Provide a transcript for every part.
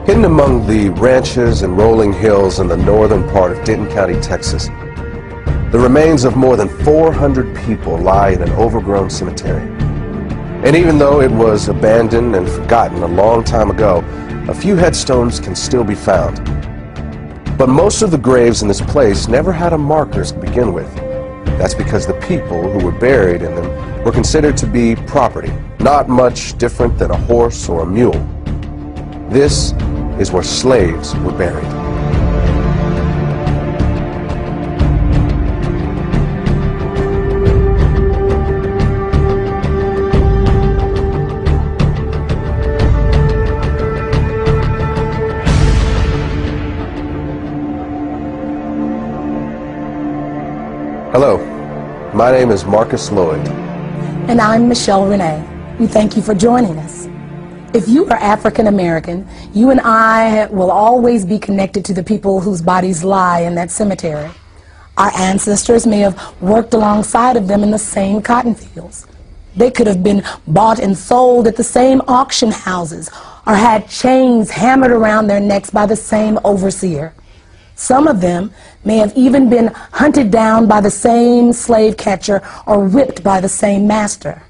Hidden among the ranches and rolling hills in the northern part of Denton County, Texas, the remains of more than 400 people lie in an overgrown cemetery. And even though it was abandoned and forgotten a long time ago, a few headstones can still be found. But most of the graves in this place never had a marker to begin with. That's because the people who were buried in them were considered to be property, not much different than a horse or a mule. This is where slaves were buried. Hello, my name is Marcus Lloyd. And I'm Michelle Renee. We thank you for joining us. If you are African American, you and I will always be connected to the people whose bodies lie in that cemetery. Our ancestors may have worked alongside of them in the same cotton fields. They could have been bought and sold at the same auction houses, or had chains hammered around their necks by the same overseer. Some of them may have even been hunted down by the same slave catcher or whipped by the same master.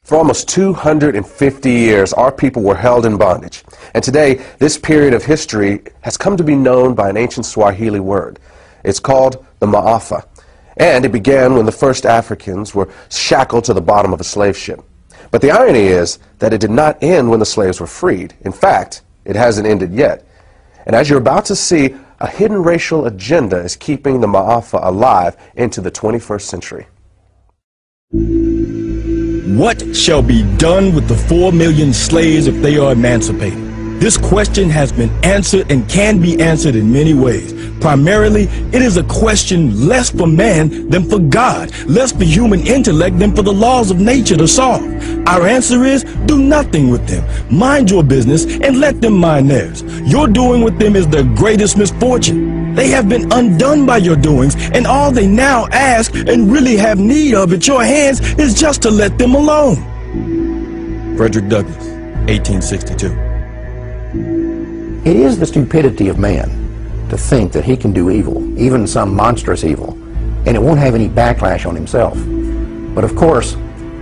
For almost 250 years, our people were held in bondage. And today, this period of history has come to be known by an ancient Swahili word. It's called the Ma'afa. And it began when the first Africans were shackled to the bottom of a slave ship. But the irony is that it did not end when the slaves were freed. In fact, it hasn't ended yet. And as you're about to see, a hidden racial agenda is keeping the Ma'afa alive into the 21st century. What shall be done with the 4 million slaves if they are emancipated? This question has been answered and can be answered in many ways. Primarily, it is a question less for man than for God, less for human intellect than for the laws of nature to solve. Our answer is, do nothing with them. Mind your business and let them mind theirs. Your doing with them is their greatest misfortune. They have been undone by your doings, and all they now ask and really have need of at your hands is just to let them alone. Frederick Douglass, 1862. It is the stupidity of man to think that he can do evil, even some monstrous evil, and it won't have any backlash on himself. But of course,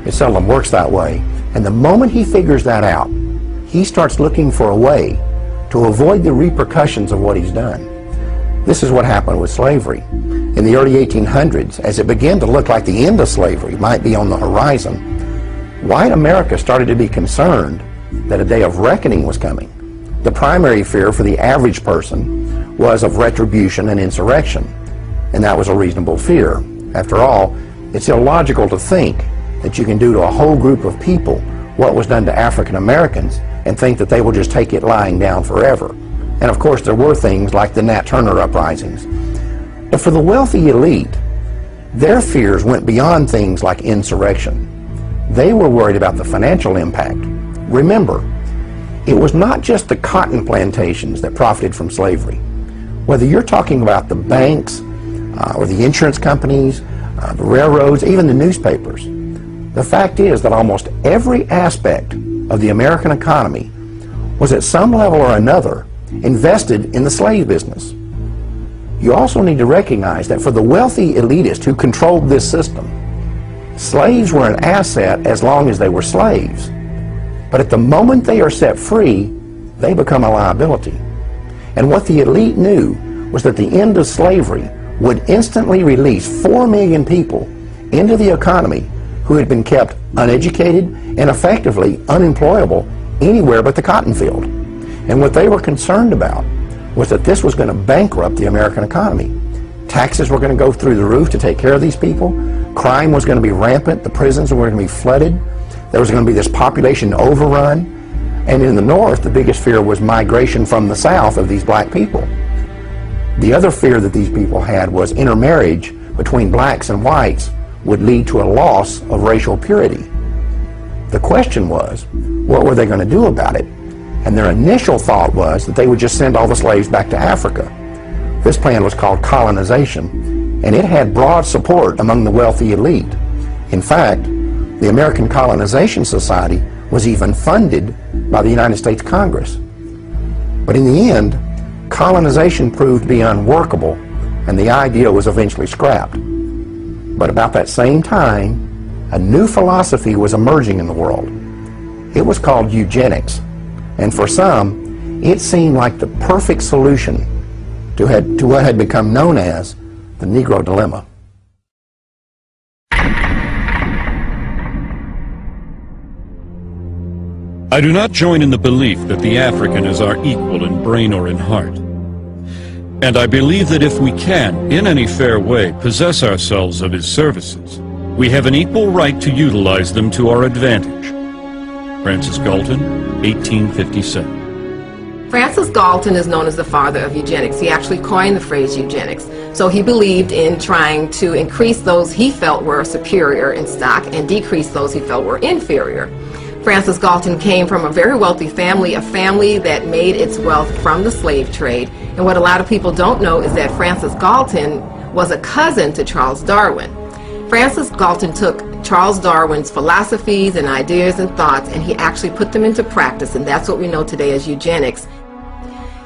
it seldom works that way, and the moment he figures that out, he starts looking for a way to avoid the repercussions of what he's done. This is what happened with slavery. In the early 1800s, as it began to look like the end of slavery might be on the horizon, white America started to be concerned that a day of reckoning was coming. The primary fear for the average person was of retribution and insurrection, and that was a reasonable fear. After all, it's illogical to think that you can do to a whole group of people what was done to African Americans and think that they will just take it lying down forever. And of course, there were things like the Nat Turner uprisings. But for the wealthy elite, their fears went beyond things like insurrection. They were worried about the financial impact. Remember, it was not just the cotton plantations that profited from slavery. Whether you're talking about the banks or the insurance companies, the railroads, even the newspapers, the fact is that almost every aspect of the American economy was at some level or another invested in the slave business. You also need to recognize that for the wealthy elitists who controlled this system, slaves were an asset as long as they were slaves. But at the moment they are set free, they become a liability. And what the elite knew was that the end of slavery would instantly release 4 million people into the economy who had been kept uneducated and effectively unemployable anywhere but the cotton field. And what they were concerned about was that this was going to bankrupt the American economy. Taxes were going to go through the roof to take care of these people. Crime was going to be rampant. The prisons were going to be flooded. There was going to be this population overrun, and in the North, the biggest fear was migration from the South of these black people. The other fear that these people had was intermarriage between blacks and whites would lead to a loss of racial purity. The question was, what were they going to do about it? And their initial thought was that they would just send all the slaves back to Africa. This plan was called colonization, and it had broad support among the wealthy elite. In fact, the American Colonization Society was even funded by the United States Congress. But in the end, colonization proved to be unworkable, and the idea was eventually scrapped. But about that same time, a new philosophy was emerging in the world. It was called eugenics, and for some, it seemed like the perfect solution to what had become known as the Negro dilemma. I do not join in the belief that the African is our equal in brain or in heart. And I believe that if we can, in any fair way, possess ourselves of his services, we have an equal right to utilize them to our advantage. Francis Galton, 1857. Francis Galton is known as the father of eugenics. He actually coined the phrase eugenics. So he believed in trying to increase those he felt were superior in stock and decrease those he felt were inferior. Francis Galton came from a very wealthy family, a family that made its wealth from the slave trade. And what a lot of people don't know is that Francis Galton was a cousin to Charles Darwin. Francis Galton took Charles Darwin's philosophies and ideas and thoughts, and he actually put them into practice, and that's what we know today as eugenics.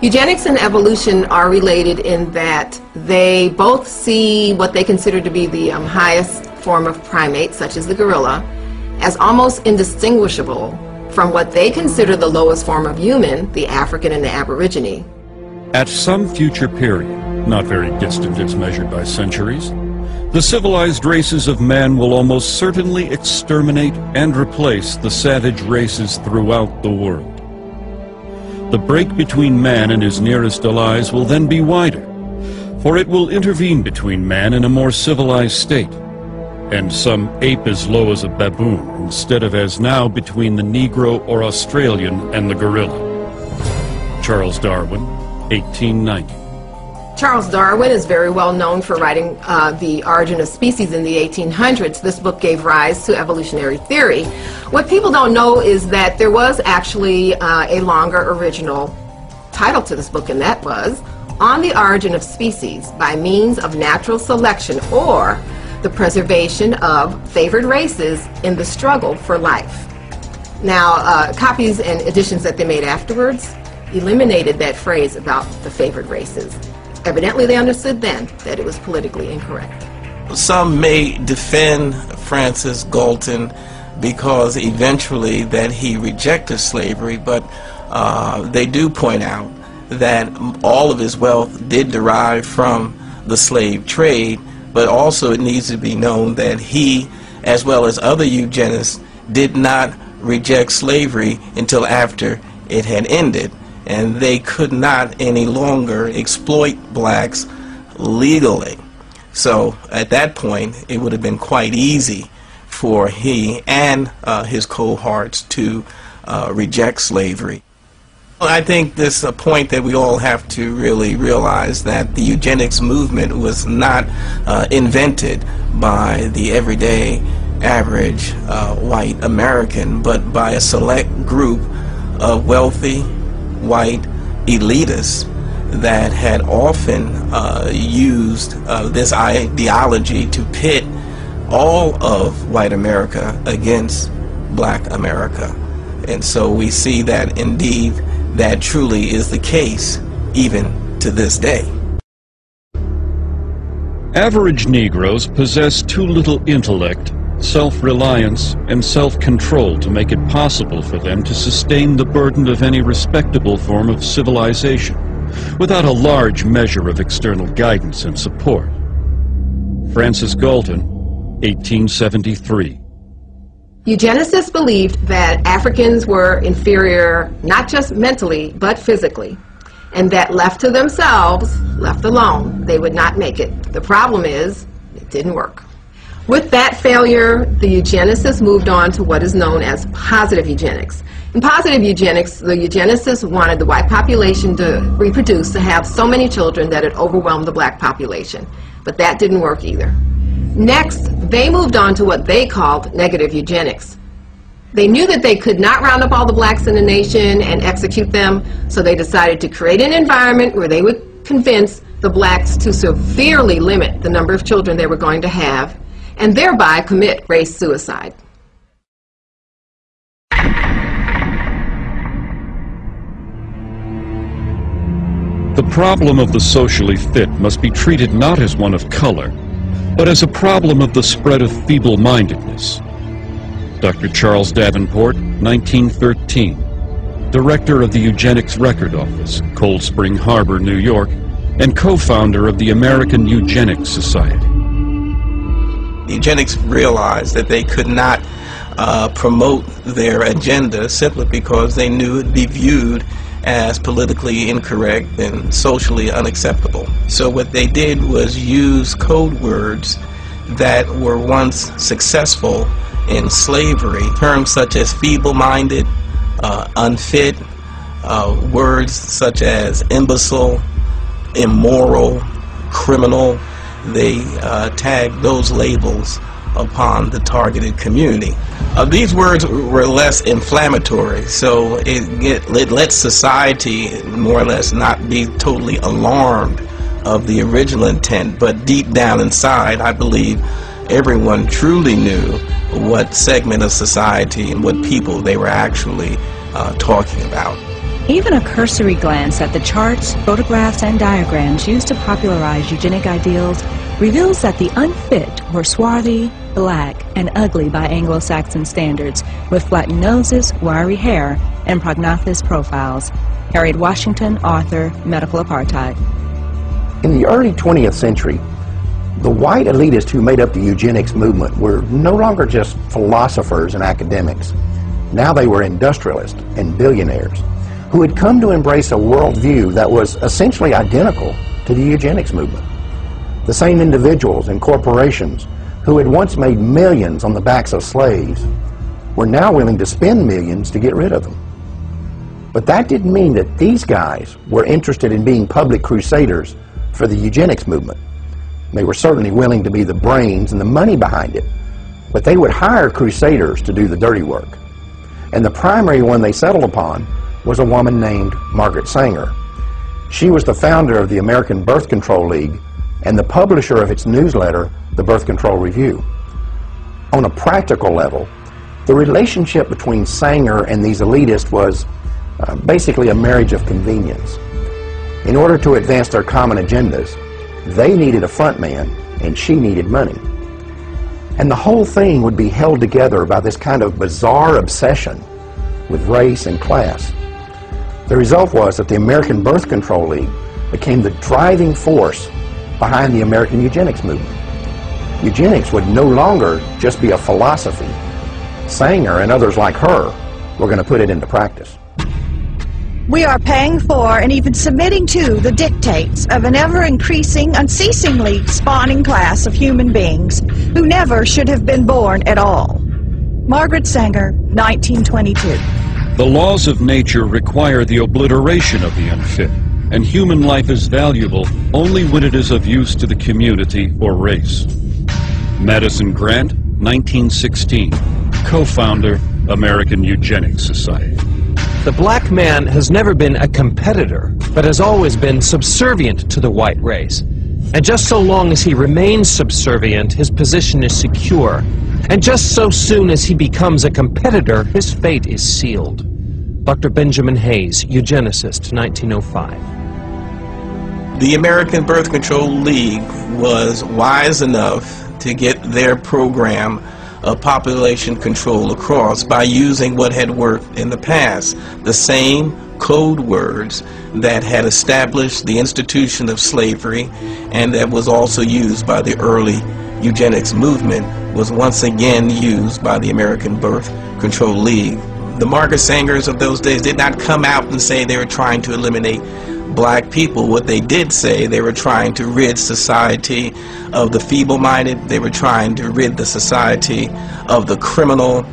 Eugenics and evolution are related in that they both see what they consider to be the highest form of primate, such as the gorilla, as almost indistinguishable from what they consider the lowest form of human, the African and the Aborigine. At some future period, not very distant as measured by centuries, the civilized races of man will almost certainly exterminate and replace the savage races throughout the world. The break between man and his nearest allies will then be wider, for it will intervene between man and a more civilized state, and some ape as low as a baboon, instead of as now between the Negro or Australian and the gorilla. Charles Darwin, 1890. Charles Darwin is very well known for writing The Origin of Species in the 1800s. This book gave rise to evolutionary theory. What people don't know is that there was actually a longer original title to this book, and that was On the Origin of Species by Means of Natural Selection, or the Preservation of Favored Races in the Struggle for Life. Now, copies and editions that they made afterwards eliminated that phrase about the favored races. Evidently, they understood then that it was politically incorrect. Some may defend Francis Galton because eventually that he rejected slavery, but they do point out that all of his wealth did derive from the slave trade, but also it needs to be known that he, as well as other eugenists, did not reject slavery until after it had ended, and they could not any longer exploit blacks legally. So at that point it would have been quite easy for he and his cohorts to reject slavery. I think this is a point that we all have to really realize, that the eugenics movement was not invented by the everyday average white American, but by a select group of wealthy white elitists that had often used this ideology to pit all of white America against black America. And so we see that indeed that truly is the case even to this day. Average Negroes possess too little intellect, self-reliance, and self-control to make it possible for them to sustain the burden of any respectable form of civilization without a large measure of external guidance and support. Francis Galton, 1873. Eugenicists believed that Africans were inferior not just mentally but physically, and that left to themselves, left alone, they would not make it. The problem is, it didn't work. With that failure, the eugenicists moved on to what is known as positive eugenics. In positive eugenics, the eugenicists wanted the white population to reproduce, to have so many children that it overwhelmed the black population. But that didn't work either. Next, they moved on to what they called negative eugenics. They knew that they could not round up all the blacks in the nation and execute them, so they decided to create an environment where they would convince the blacks to severely limit the number of children they were going to have, and thereby commit race suicide. problem of the socially fit must be treated not as one of color, but as a problem of the spread of feeble-mindedness. Dr. Charles Davenport, 1913, director of the Eugenics Record Office, Cold Spring Harbor, New York, and co-founder of the American Eugenics Society. Eugenics realized that they could not promote their agenda simply because they knew it would be viewed as politically incorrect and socially unacceptable. So what they did was use code words that were once successful in slavery, terms such as feeble-minded, unfit, words such as imbecile, immoral, criminal. They tagged those labels upon the targeted community. These words were less inflammatory, so it lets society more or less not be totally alarmed of the original intent, but deep down inside, I believe everyone truly knew what segment of society and what people they were actually talking about. Even a cursory glance at the charts, photographs, and diagrams used to popularize eugenic ideals reveals that the unfit were swarthy, black, and ugly by Anglo-Saxon standards, with flattened noses, wiry hair, and prognathous profiles. Harriet Washington, author, Medical Apartheid. In the early 20th century, the white elitists who made up the eugenics movement were no longer just philosophers and academics. Now they were industrialists and billionaires who had come to embrace a worldview that was essentially identical to the eugenics movement. The same individuals and corporations who had once made millions on the backs of slaves were now willing to spend millions to get rid of them. But that didn't mean that these guys were interested in being public crusaders for the eugenics movement. They were certainly willing to be the brains and the money behind it, but they would hire crusaders to do the dirty work. And the primary one they settled upon was a woman named Margaret Sanger. She was the founder of the American Birth Control League and the publisher of its newsletter, the Birth Control Review. On a practical level, the relationship between Sanger and these elitists was basically a marriage of convenience. In order to advance their common agendas, they needed a front man and she needed money. And the whole thing would be held together by this kind of bizarre obsession with race and class. The result was that the American Birth Control League became the driving force behind the American eugenics movement. Eugenics would no longer just be a philosophy. Sanger and others like her were going to put it into practice. We are paying for and even submitting to the dictates of an ever-increasing, unceasingly spawning class of human beings who never should have been born at all. Margaret Sanger, 1922. The laws of nature require the obliteration of the unfit, and human life is valuable only when it is of use to the community or race. Madison Grant, 1916, co-founder, American Eugenics Society. The black man has never been a competitor, but has always been subservient to the white race. And just so long as he remains subservient, his position is secure. And just so soon as he becomes a competitor, his fate is sealed. Dr. Benjamin Hayes, eugenicist, 1905. The American Birth Control League was wise enough to get their program of population control across by using what had worked in the past. The same code words that had established the institution of slavery and that was also used by the early eugenics movement was once again used by the American Birth Control League. The Margaret Sangers of those days did not come out and say they were trying to eliminate black people. What they did say, they were trying to rid society of the feeble-minded. They were trying to rid the society of the criminal.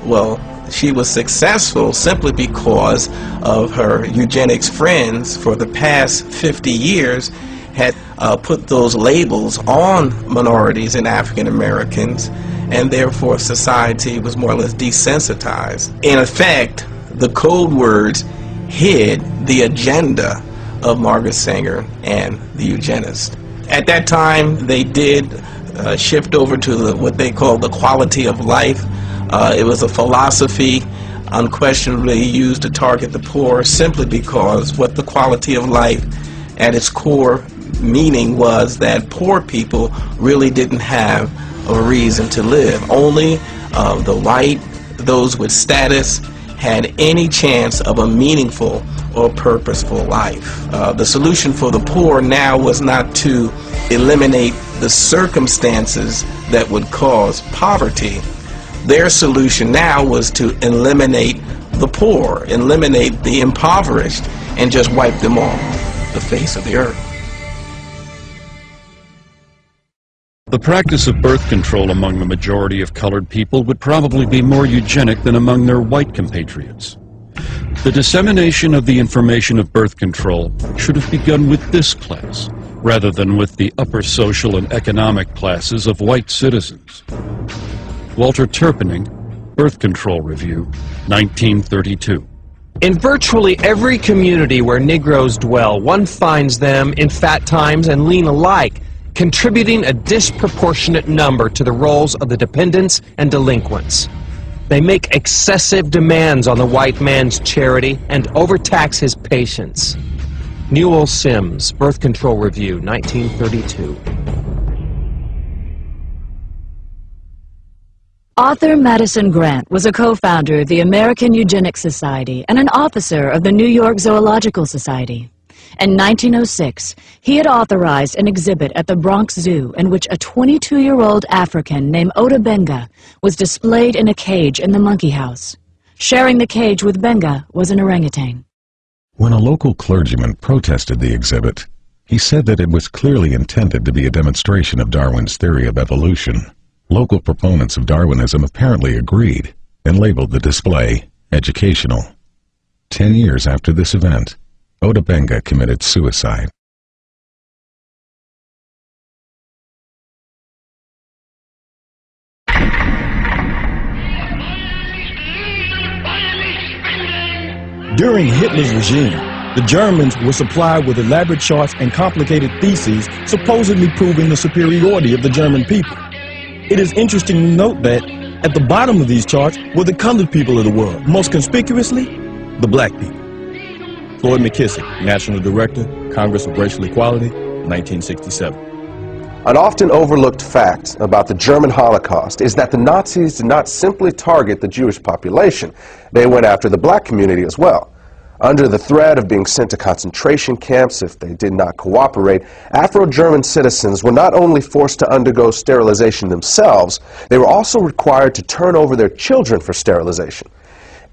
Well, she was successful simply because of her eugenics friends for the past 50 years had put those labels on minorities and African Americans, and therefore society was more or less desensitized. In effect, the code words hid the agenda of Margaret Sanger and the eugenists. At that time, they did shift over to what they called the quality of life. It was a philosophy unquestionably used to target the poor simply because what the quality of life at its core meaning was that poor people really didn't have a reason to live. Only the white, those with status, had any chance of a meaningful or purposeful life. The solution for the poor now was not to eliminate the circumstances that would cause poverty. Their solution now was to eliminate the poor, eliminate the impoverished, and just wipe them off the face of the earth. The practice of birth control among the majority of colored people would probably be more eugenic than among their white compatriots. The dissemination of the information of birth control should have begun with this class, rather than with the upper social and economic classes of white citizens. Walter Turpening, Birth Control Review, 1932. In virtually every community where Negroes dwell, one finds them in fat times and lean alike, contributing a disproportionate number to the roles of the dependents and delinquents. They make excessive demands on the white man's charity and overtax his patients. Newell Sims, Birth Control Review, 1932. Author Madison Grant was a co-founder of the American Eugenics Society and an officer of the New York Zoological Society. In 1906, he had authorized an exhibit at the Bronx Zoo in which a 22-year-old African named Ota Benga was displayed in a cage in the monkey house. Sharing the cage with Benga was an orangutan. When a local clergyman protested the exhibit, he said that it was clearly intended to be a demonstration of Darwin's theory of evolution. Local proponents of Darwinism apparently agreed and labeled the display educational. 10 years after this event, Ota Benga committed suicide. During Hitler's regime, the Germans were supplied with elaborate charts and complicated theses supposedly proving the superiority of the German people. It is interesting to note that at the bottom of these charts were the colored people of the world, most conspicuously, the black people. Floyd McKissick, National Director, Congress of Racial Equality, 1967. An often overlooked fact about the German Holocaust is that the Nazis did not simply target the Jewish population. They went after the black community as well. Under the threat of being sent to concentration camps if they did not cooperate, Afro-German citizens were not only forced to undergo sterilization themselves, they were also required to turn over their children for sterilization.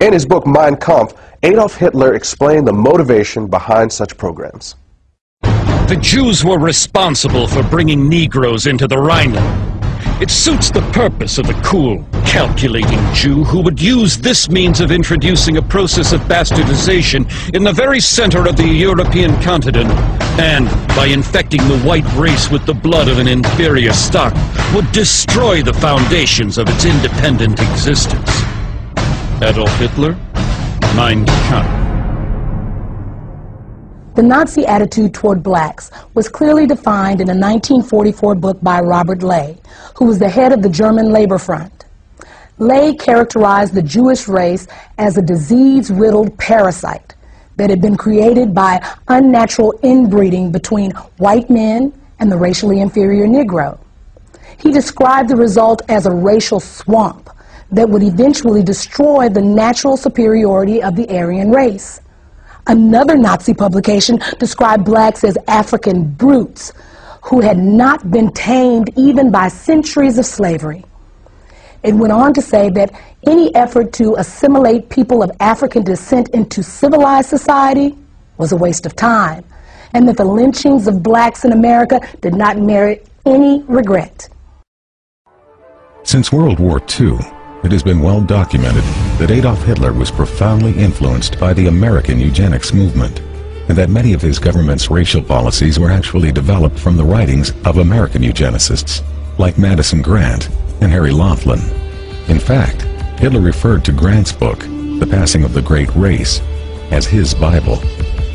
In his book Mein Kampf, Adolf Hitler explained the motivation behind such programs. The Jews were responsible for bringing Negroes into the Rhineland. It suits the purpose of the cool, calculating Jew who would use this means of introducing a process of bastardization in the very center of the European continent, and by infecting the white race with the blood of an inferior stock, would destroy the foundations of its independent existence. Adolf Hitler, Mein Kampf. The Nazi attitude toward blacks was clearly defined in a 1944 book by Robert Ley, who was the head of the German Labor Front. Ley characterized the Jewish race as a disease-riddled parasite that had been created by unnatural inbreeding between white men and the racially inferior Negro. He described the result as a racial swamp that would eventually destroy the natural superiority of the Aryan race. Another Nazi publication described blacks as African brutes who had not been tamed even by centuries of slavery. It went on to say that any effort to assimilate people of African descent into civilized society was a waste of time, and that the lynchings of blacks in America did not merit any regret. Since World War II, it has been well documented that Adolf Hitler was profoundly influenced by the American eugenics movement, and that many of his government's racial policies were actually developed from the writings of American eugenicists, like Madison Grant and Harry Laughlin. In fact, Hitler referred to Grant's book, The Passing of the Great Race, as his Bible.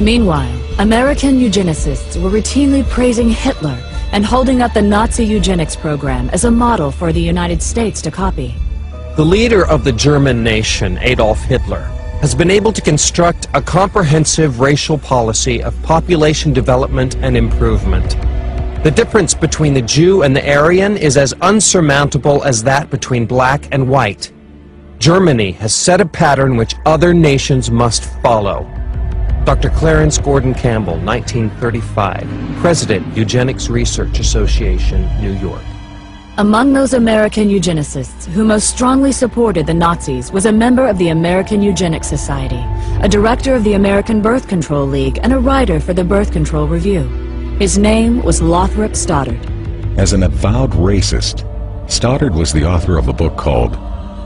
Meanwhile, American eugenicists were routinely praising Hitler and holding up the Nazi eugenics program as a model for the United States to copy. The leader of the German nation, Adolf Hitler, has been able to construct a comprehensive racial policy of population development and improvement. The difference between the Jew and the Aryan is as unsurmountable as that between black and white. Germany has set a pattern which other nations must follow. Dr. Clarence Gordon Campbell, 1935, President, Eugenics Research Association, New York. Among those American eugenicists who most strongly supported the Nazis was a member of the American Eugenics Society, a director of the American Birth Control League, and a writer for the Birth Control Review. His name was Lothrop Stoddard. As an avowed racist, Stoddard was the author of a book called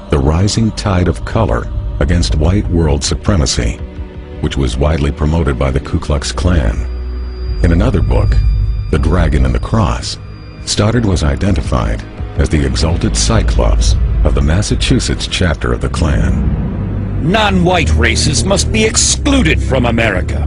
The Rising Tide of Color Against White World Supremacy, which was widely promoted by the Ku Klux Klan. In another book, The Dragon and the Cross, Stoddard was identified as the exalted Cyclops of the Massachusetts chapter of the Klan. Non-white races must be excluded from America.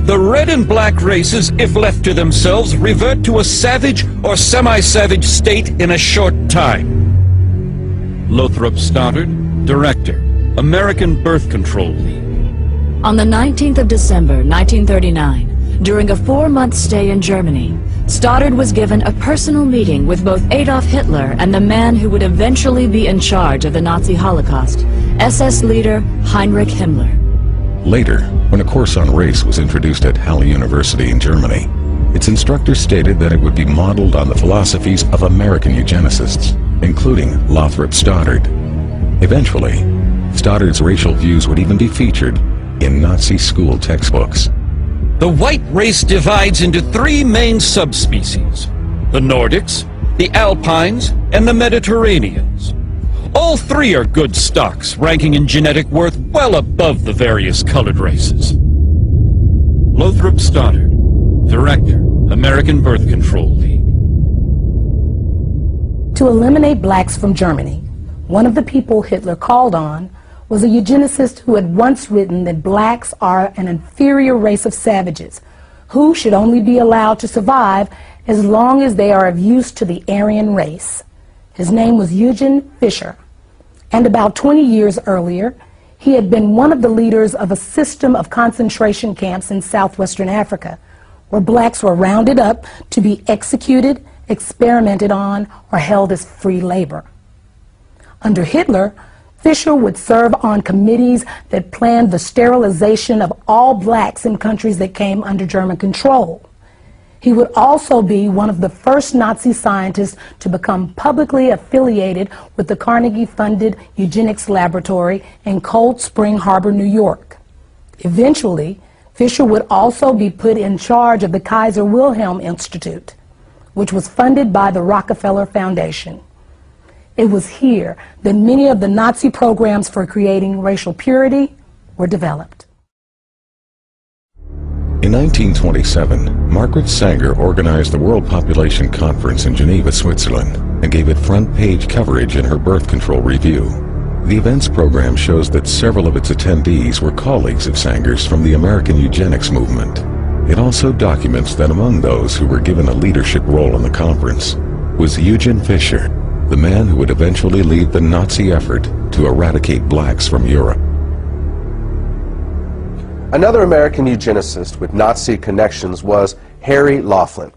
The red and black races, if left to themselves, revert to a savage or semi-savage state in a short time. Lothrop Stoddard, Director, American Birth Control League. On the 19th of December, 1939, during a 4-month stay in Germany, Stoddard was given a personal meeting with both Adolf Hitler and the man who would eventually be in charge of the Nazi Holocaust, SS leader Heinrich Himmler. Later, when a course on race was introduced at Halle University in Germany, its instructors stated that it would be modeled on the philosophies of American eugenicists, including Lothrop Stoddard. Eventually, Stoddard's racial views would even be featured in Nazi school textbooks. The white race divides into 3 main subspecies: the Nordics, the Alpines, and the Mediterraneans. All 3 are good stocks, ranking in genetic worth well above the various colored races. Lothrop Stoddard, Director, American Birth Control League. To eliminate blacks from Germany, one of the people Hitler called on was a eugenicist who had once written that blacks are an inferior race of savages who should only be allowed to survive as long as they are of use to the Aryan race. His name was Eugen Fischer, and about 20 years earlier, he had been one of the leaders of a system of concentration camps in southwestern Africa, where blacks were rounded up to be executed, experimented on, or held as free labor. Under Hitler, Fischer would serve on committees that planned the sterilization of all blacks in countries that came under German control. He would also be one of the first Nazi scientists to become publicly affiliated with the Carnegie-funded eugenics laboratory in Cold Spring Harbor, New York. Eventually, Fischer would also be put in charge of the Kaiser Wilhelm Institute, which was funded by the Rockefeller Foundation. It was here that many of the Nazi programs for creating racial purity were developed. In 1927, Margaret Sanger organized the World Population Conference in Geneva, Switzerland, and gave it front-page coverage in her Birth Control Review. The events program shows that several of its attendees were colleagues of Sanger's from the American eugenics movement. It also documents that among those who were given a leadership role in the conference was Eugen Fischer, the man who would eventually lead the Nazi effort to eradicate blacks from Europe. Another American eugenicist with Nazi connections was Harry Laughlin.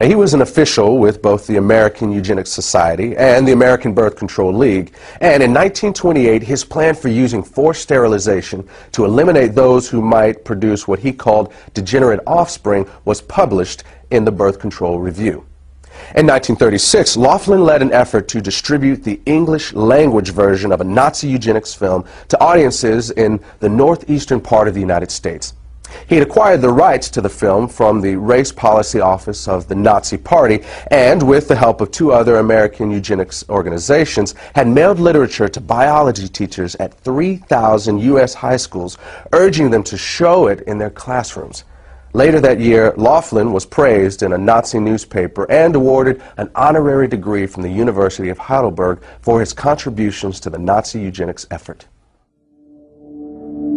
He was an official with both the American Eugenics Society and the American Birth Control League, and in 1928 his plan for using forced sterilization to eliminate those who might produce what he called degenerate offspring was published in the Birth Control Review. In 1936, Laughlin led an effort to distribute the English language version of a Nazi eugenics film to audiences in the northeastern part of the United States. He had acquired the rights to the film from the Race Policy Office of the Nazi Party and, with the help of 2 other American eugenics organizations, had mailed literature to biology teachers at 3,000 U.S. high schools, urging them to show it in their classrooms. Later that year, Laughlin was praised in a Nazi newspaper and awarded an honorary degree from the University of Heidelberg for his contributions to the Nazi eugenics effort.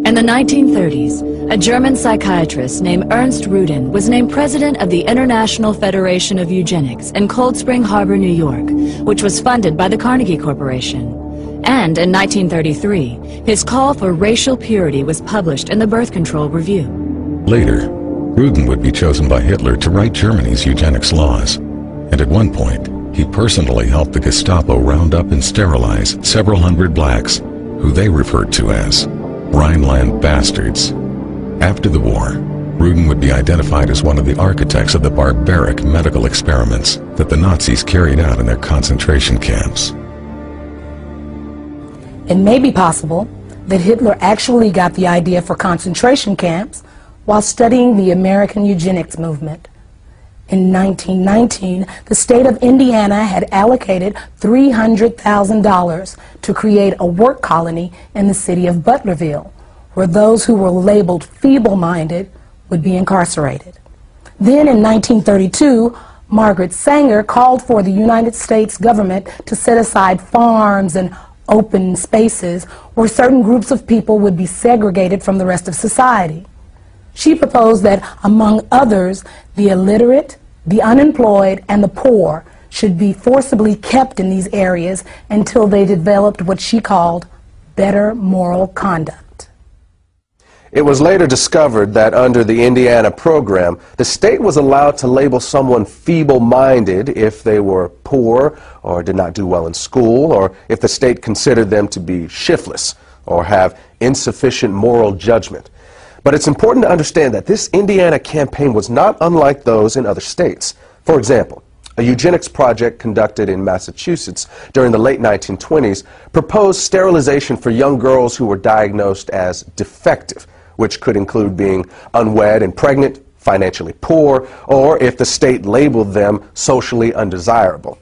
In the 1930s, a German psychiatrist named Ernst Rudin was named president of the International Federation of Eugenics in Cold Spring Harbor, New York, which was funded by the Carnegie Corporation. And in 1933, his call for racial purity was published in the Birth Control Review. Later, Rudin would be chosen by Hitler to write Germany's eugenics laws, and at one point, he personally helped the Gestapo round up and sterilize several hundred blacks, who they referred to as Rhineland bastards. After the war, Rudin would be identified as one of the architects of the barbaric medical experiments that the Nazis carried out in their concentration camps. It may be possible that Hitler actually got the idea for concentration camps while studying the American eugenics movement. In 1919, the state of Indiana had allocated $300,000 to create a work colony in the city of Butlerville, where those who were labeled feeble-minded would be incarcerated. Then in 1932, Margaret Sanger called for the United States government to set aside farms and open spaces where certain groups of people would be segregated from the rest of society. She proposed that, among others, the illiterate, the unemployed, and the poor should be forcibly kept in these areas until they developed what she called better moral conduct. It was later discovered that under the Indiana program, the state was allowed to label someone feeble-minded if they were poor or did not do well in school, or if the state considered them to be shiftless or have insufficient moral judgment. But it's important to understand that this Indiana campaign was not unlike those in other states. For example, a eugenics project conducted in Massachusetts during the late 1920s proposed sterilization for young girls who were diagnosed as defective, which could include being unwed and pregnant, financially poor, or if the state labeled them socially undesirable.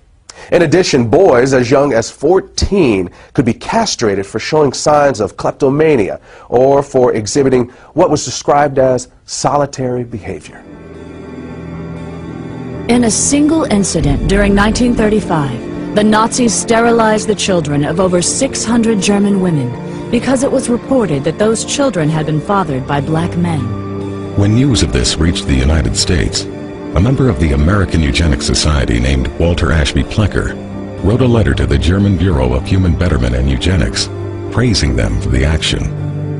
In addition, boys as young as 14 could be castrated for showing signs of kleptomania or for exhibiting what was described as solitary behavior. In a single incident during 1935, the Nazis sterilized the children of over 600 German women because it was reported that those children had been fathered by black men. When news of this reached the United States, a member of the American Eugenics Society named Walter Ashby Plecker wrote a letter to the German Bureau of Human Betterment and Eugenics, praising them for the action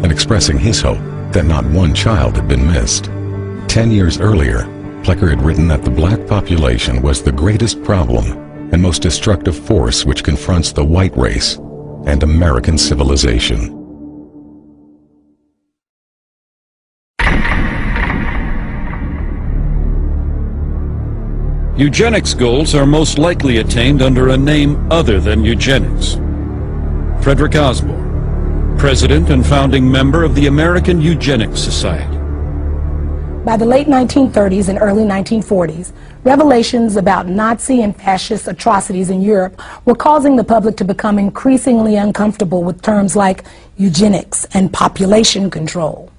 and expressing his hope that not one child had been missed. 10 years earlier, Plecker had written that the black population was the greatest problem and most destructive force which confronts the white race and American civilization. Eugenics goals are most likely attained under a name other than eugenics. Frederick Osborne, president and founding member of the American Eugenics Society. By the late 1930s and early 1940s, revelations about Nazi and fascist atrocities in Europe were causing the public to become increasingly uncomfortable with terms like eugenics and population control.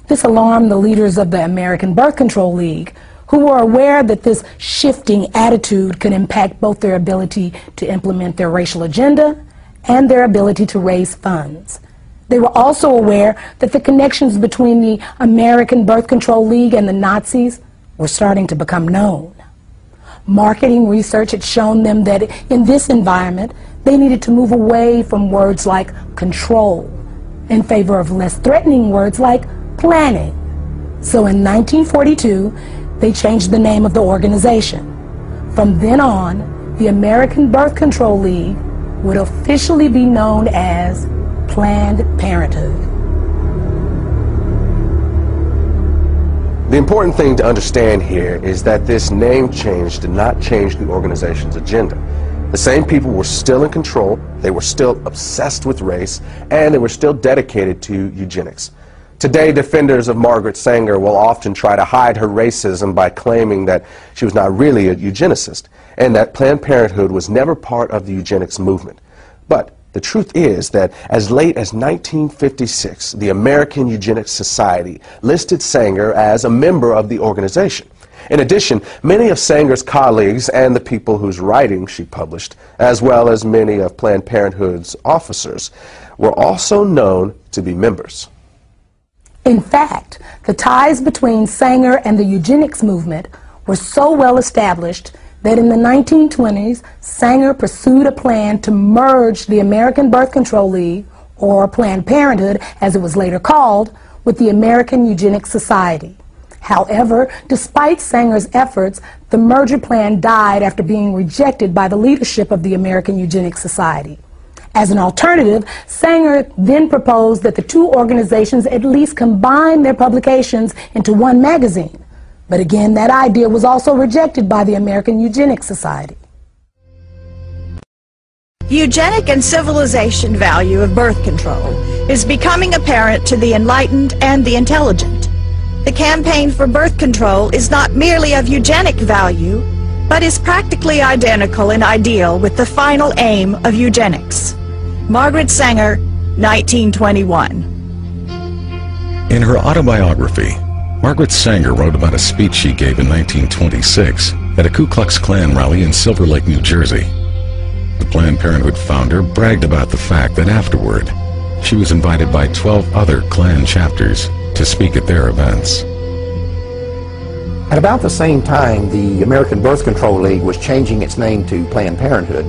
This alarmed the leaders of the American Birth Control League, who were aware that this shifting attitude could impact both their ability to implement their racial agenda and their ability to raise funds. They were also aware that the connections between the American Birth Control League and the Nazis were starting to become known. Marketing research had shown them that in this environment, they needed to move away from words like control in favor of less threatening words like planning. So in 1942, they changed the name of the organization. From then on, the American Birth Control League would officially be known as Planned Parenthood. The important thing to understand here is that this name change did not change the organization's agenda. The same people were still in control, they were still obsessed with race, and they were still dedicated to eugenics. Today, defenders of Margaret Sanger will often try to hide her racism by claiming that she was not really a eugenicist and that Planned Parenthood was never part of the eugenics movement. But the truth is that as late as 1956, the American Eugenics Society listed Sanger as a member of the organization. In addition, many of Sanger's colleagues and the people whose writings she published, as well as many of Planned Parenthood's officers, were also known to be members. In fact, the ties between Sanger and the eugenics movement were so well established that in the 1920s, Sanger pursued a plan to merge the American Birth Control League, or Planned Parenthood as it was later called, with the American Eugenics Society. However, despite Sanger's efforts, the merger plan died after being rejected by the leadership of the American Eugenics Society. As an alternative, Sanger then proposed that the two organizations at least combine their publications into one magazine. But again, that idea was also rejected by the American Eugenics Society. Eugenic and civilization value of birth control is becoming apparent to the enlightened and the intelligent. The campaign for birth control is not merely of eugenic value, but is practically identical in ideal with the final aim of eugenics. Margaret Sanger, 1921. In her autobiography, Margaret Sanger wrote about a speech she gave in 1926 at a Ku Klux Klan rally in Silver Lake, New Jersey. The Planned Parenthood founder bragged about the fact that afterward, she was invited by 12 other Klan chapters to speak at their events. At about the same time the American Birth Control League was changing its name to Planned Parenthood,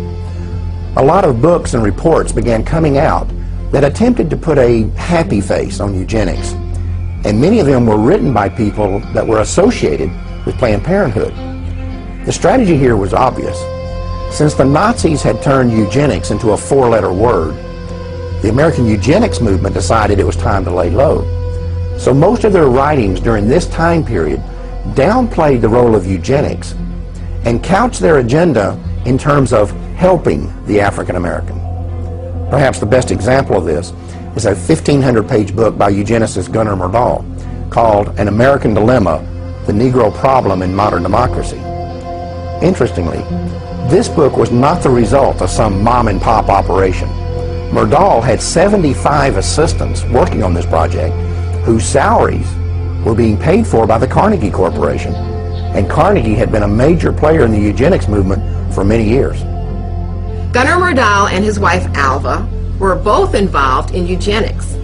a lot of books and reports began coming out that attempted to put a happy face on eugenics, and many of them were written by people that were associated with Planned Parenthood. The strategy here was obvious. Since the Nazis had turned eugenics into a four-letter word, the American eugenics movement decided it was time to lay low. So most of their writings during this time period downplayed the role of eugenics and couched their agenda in terms of helping the African American. Perhaps the best example of this is a 1,500-page book by eugenicist Gunnar Myrdal called An American Dilemma, The Negro Problem in Modern Democracy. Interestingly, this book was not the result of some mom-and-pop operation. Myrdal had 75 assistants working on this project whose salaries were being paid for by the Carnegie Corporation, and Carnegie had been a major player in the eugenics movement for many years. Gunnar Myrdal and his wife Alva were both involved in eugenics.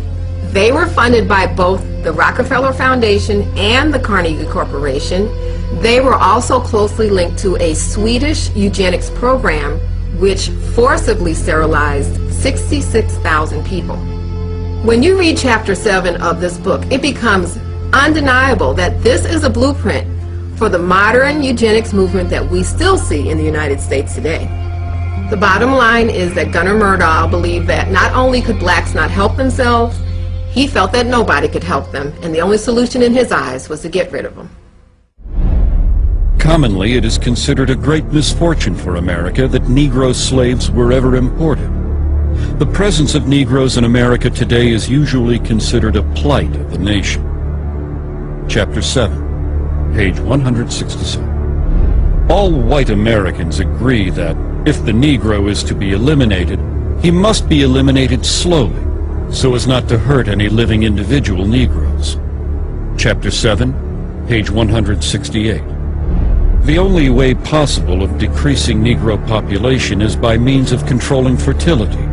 They were funded by both the Rockefeller Foundation and the Carnegie Corporation. They were also closely linked to a Swedish eugenics program which forcibly sterilized 66,000 people. When you read Chapter 7 of this book, it becomes undeniable that this is a blueprint for the modern eugenics movement that we still see in the United States today. The bottom line is that Gunnar Myrdal believed that not only could blacks not help themselves, he felt that nobody could help them, and the only solution in his eyes was to get rid of them. Commonly, it is considered a great misfortune for America that Negro slaves were ever imported. The presence of Negroes in America today is usually considered a plight of the nation. Chapter 7, page 167. All white Americans agree that if the Negro is to be eliminated, he must be eliminated slowly, so as not to hurt any living individual Negroes. Chapter 7, page 168. The only way possible of decreasing Negro population is by means of controlling fertility.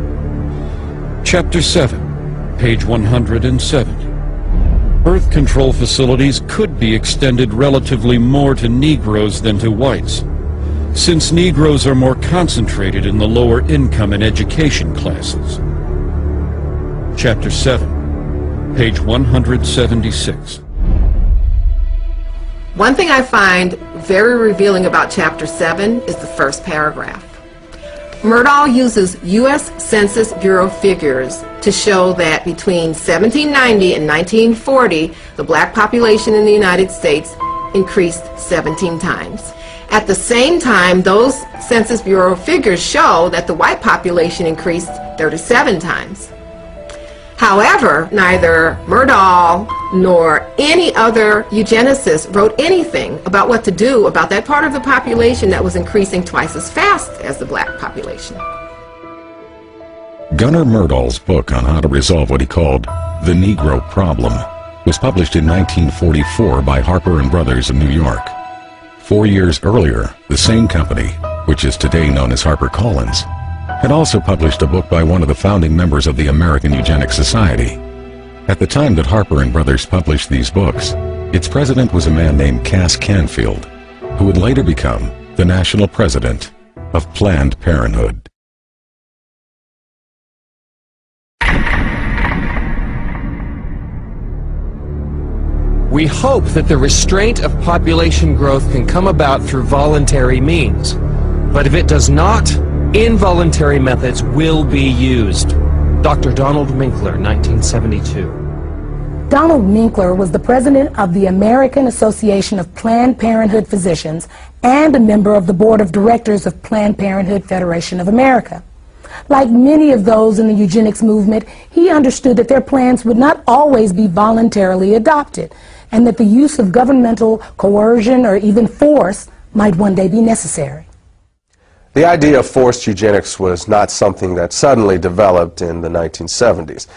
Chapter 7, page 170. Birth control facilities could be extended relatively more to Negroes than to whites, since Negroes are more concentrated in the lower income and education classes. Chapter 7, page 176. One thing I find very revealing about Chapter 7 is the first paragraph. Myrdal uses U.S. Census Bureau figures to show that between 1790 and 1940, the black population in the United States increased 17 times. At the same time, those Census Bureau figures show that the white population increased 37 times. However, neither Myrdal nor any other eugenicist wrote anything about what to do about that part of the population that was increasing twice as fast as the black population. Gunnar Myrdal's book on how to resolve what he called the Negro Problem was published in 1944 by Harper & Brothers of New York. 4 years earlier, the same company, which is today known as HarperCollins, had also published a book by one of the founding members of the American Eugenics Society. At the time that Harper & Brothers published these books, its president was a man named Cass Canfield, who would later become the national president of Planned Parenthood. We hope that the restraint of population growth can come about through voluntary means. But if it does not, involuntary methods will be used. Dr. Donald Minkler, 1972. Donald Minkler was the president of the American Association of Planned Parenthood Physicians and a member of the board of directors of Planned Parenthood Federation of America. Like many of those in the eugenics movement, he understood that their plans would not always be voluntarily adopted, and that the use of governmental coercion or even force might one day be necessary. The idea of forced eugenics was not something that suddenly developed in the 1970s.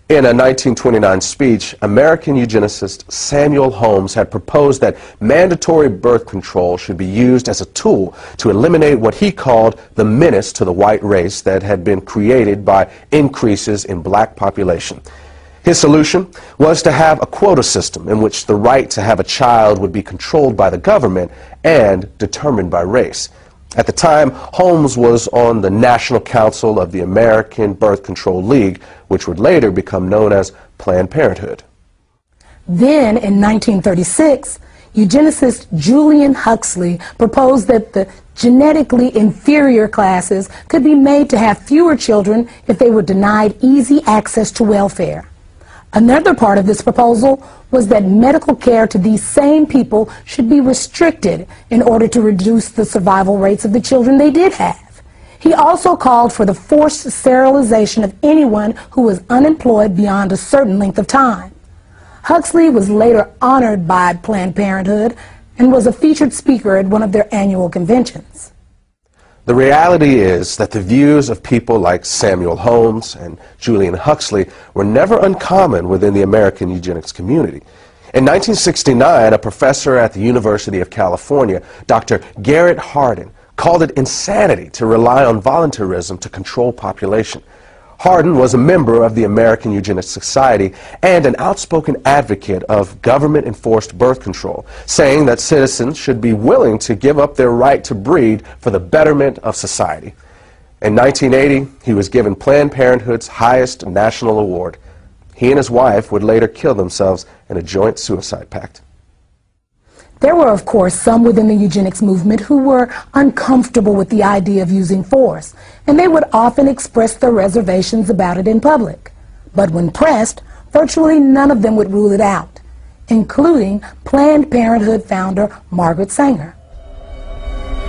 In a 1929 speech, American eugenicist Samuel Holmes had proposed that mandatory birth control should be used as a tool to eliminate what he called the menace to the white race that had been created by increases in black population. His solution was to have a quota system in which the right to have a child would be controlled by the government and determined by race. At the time, Holmes was on the National Council of the American Birth Control League, which would later become known as Planned Parenthood. Then, in 1936, eugenicist Julian Huxley proposed that the genetically inferior classes could be made to have fewer children if they were denied easy access to welfare. Another part of this proposal was that medical care to these same people should be restricted in order to reduce the survival rates of the children they did have. He also called for the forced sterilization of anyone who was unemployed beyond a certain length of time. Huxley was later honored by Planned Parenthood and was a featured speaker at one of their annual conventions. The reality is that the views of people like Samuel Holmes and Julian Huxley were never uncommon within the American eugenics community. In 1969, a professor at the University of California, Dr. Garrett Hardin, called it insanity to rely on voluntarism to control population. Hardin was a member of the American Eugenics Society and an outspoken advocate of government-enforced birth control, saying that citizens should be willing to give up their right to breed for the betterment of society. In 1980, he was given Planned Parenthood's highest national award. He and his wife would later kill themselves in a joint suicide pact. There were, of course, some within the eugenics movement who were uncomfortable with the idea of using force, and they would often express their reservations about it in public. But when pressed, virtually none of them would rule it out, including Planned Parenthood founder Margaret Sanger.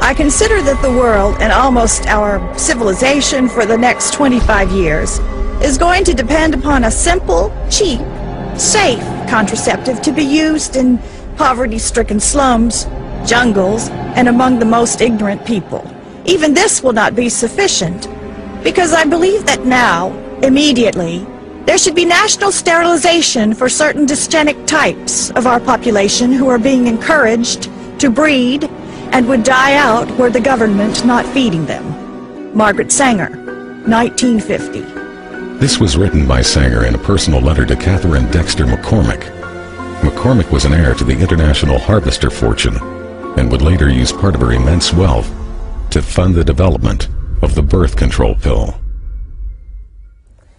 I consider that the world and almost our civilization for the next 25 years is going to depend upon a simple, cheap, safe contraceptive to be used in poverty-stricken slums, jungles, and among the most ignorant people. Even this will not be sufficient, because I believe that now, immediately, there should be national sterilization for certain dysgenic types of our population who are being encouraged to breed and would die out were the government not feeding them. Margaret Sanger, 1950. This was written by Sanger in a personal letter to Catherine Dexter McCormick. McCormick was an heir to the international harvester fortune and would later use part of her immense wealth to fund the development of the birth control pill.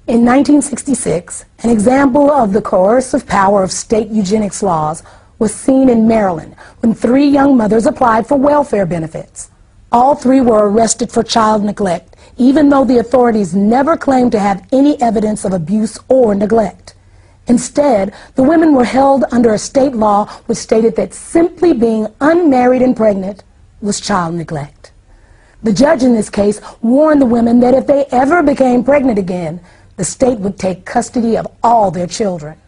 In 1966, an example of the coercive power of state eugenics laws was seen in Maryland when 3 young mothers applied for welfare benefits. All 3 were arrested for child neglect, even though the authorities never claimed to have any evidence of abuse or neglect. Instead, the women were held under a state law which stated that simply being unmarried and pregnant was child neglect. The judge in this case warned the women that if they ever became pregnant again, the state would take custody of all their children.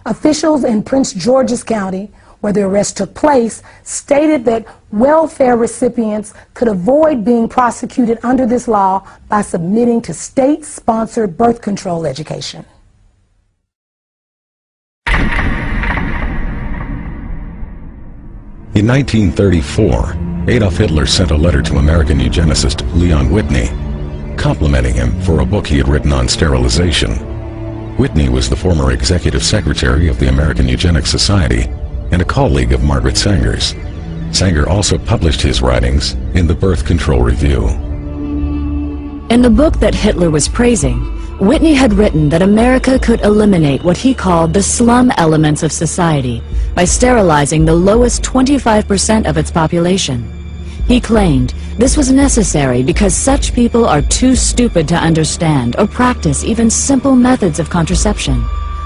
Officials in Prince George's County, where the arrest took place, stated that welfare recipients could avoid being prosecuted under this law by submitting to state-sponsored birth control education. In 1934, Adolf Hitler sent a letter to American eugenicist Leon Whitney, complimenting him for a book he had written on sterilization. Whitney was the former executive secretary of the American Eugenics Society and a colleague of Margaret Sanger's. Sanger also published his writings in the Birth Control Review. In the book that Hitler was praising, Whitney had written that America could eliminate what he called the slum elements of society by sterilizing the lowest 25% of its population. He claimed this was necessary because such people are too stupid to understand or practice even simple methods of contraception.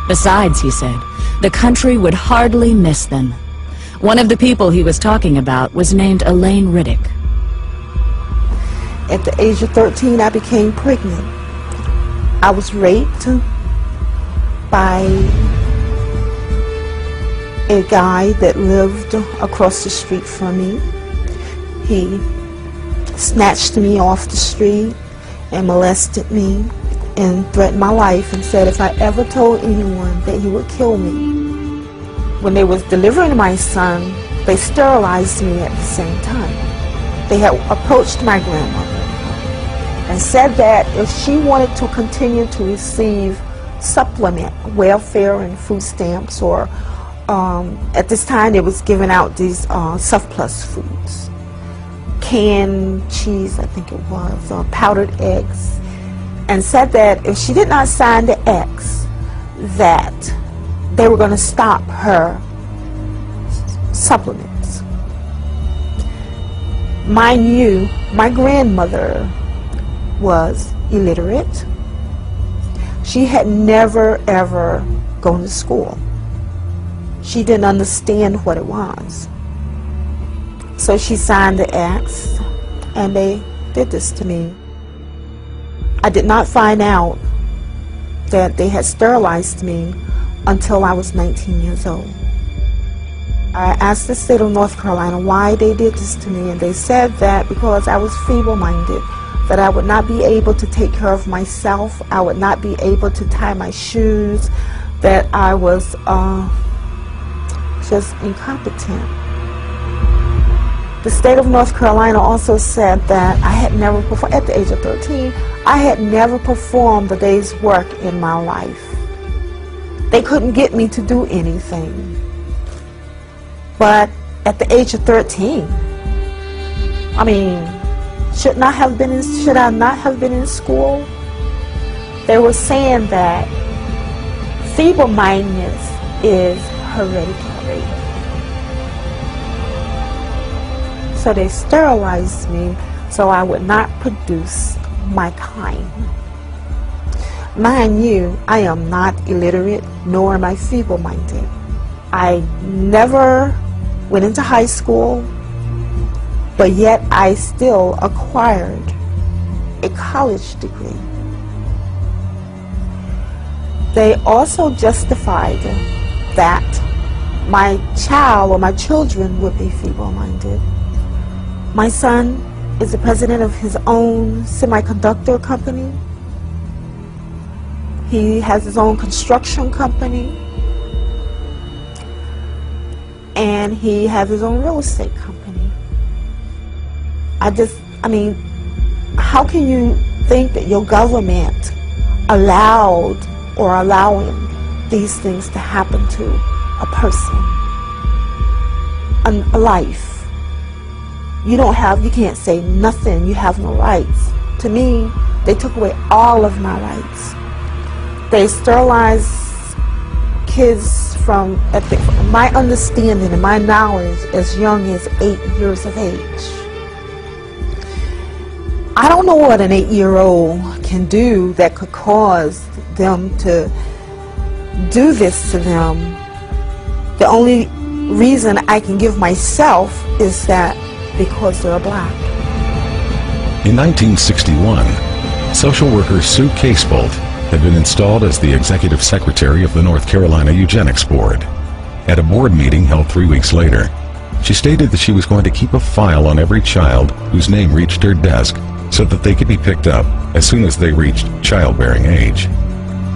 Besides, he said, the country would hardly miss them. One of the people he was talking about was named Elaine Riddick. At the age of 13, I became pregnant. I was raped by a guy that lived across the street from me. He snatched me off the street and molested me and threatened my life and said if I ever told anyone that he would kill me. When they was delivering my son, they sterilized me at the same time. They had approached my grandmother and said that if she wanted to continue to receive supplement, welfare and food stamps, or at this time they was giving out these surplus foods, canned cheese, I think it was, or powdered eggs, and said that if she did not sign the X, that they were going to stop her supplements. Mind you, my grandmother was illiterate. She had never ever gone to school. She didn't understand what it was. So she signed the X and they did this to me. I did not find out that they had sterilized me until I was 19 years old. I asked the state of North Carolina why they did this to me, and they said that because I was feeble-minded, that I would not be able to take care of myself, I would not be able to tie my shoes, that I was just incompetent. The state of North Carolina also said that I had never performed, at the age of 13, I had never performed a day's work in my life. They couldn't get me to do anything. But at the age of 13, I mean, should I not have been in school? They were saying that feeble-mindedness is hereditary. So they sterilized me so I would not produce my kind. Mind you, I am not illiterate, nor am I feeble-minded. I never went into high school, but yet I still acquired a college degree. They also justified that my child or my children would be feeble-minded. My son is the president of his own semiconductor company. He has his own construction company. And he has his own real estate company. I mean, how can you think that your government allowed or allowing these things to happen to a person, a life? You can't say nothing, you have no rights. To me, they took away all of my rights. They sterilized kids from, my understanding and my knowledge, as young as 8 years of age. I don't know what an 8-year-old can do that could cause them to do this to them. The only reason I can give myself is that because they're black. In 1961, social worker Sue Casebolt had been installed as the executive secretary of the North Carolina Eugenics Board. At a board meeting held 3 weeks later, she stated that she was going to keep a file on every child whose name reached her desk so that they could be picked up as soon as they reached childbearing age.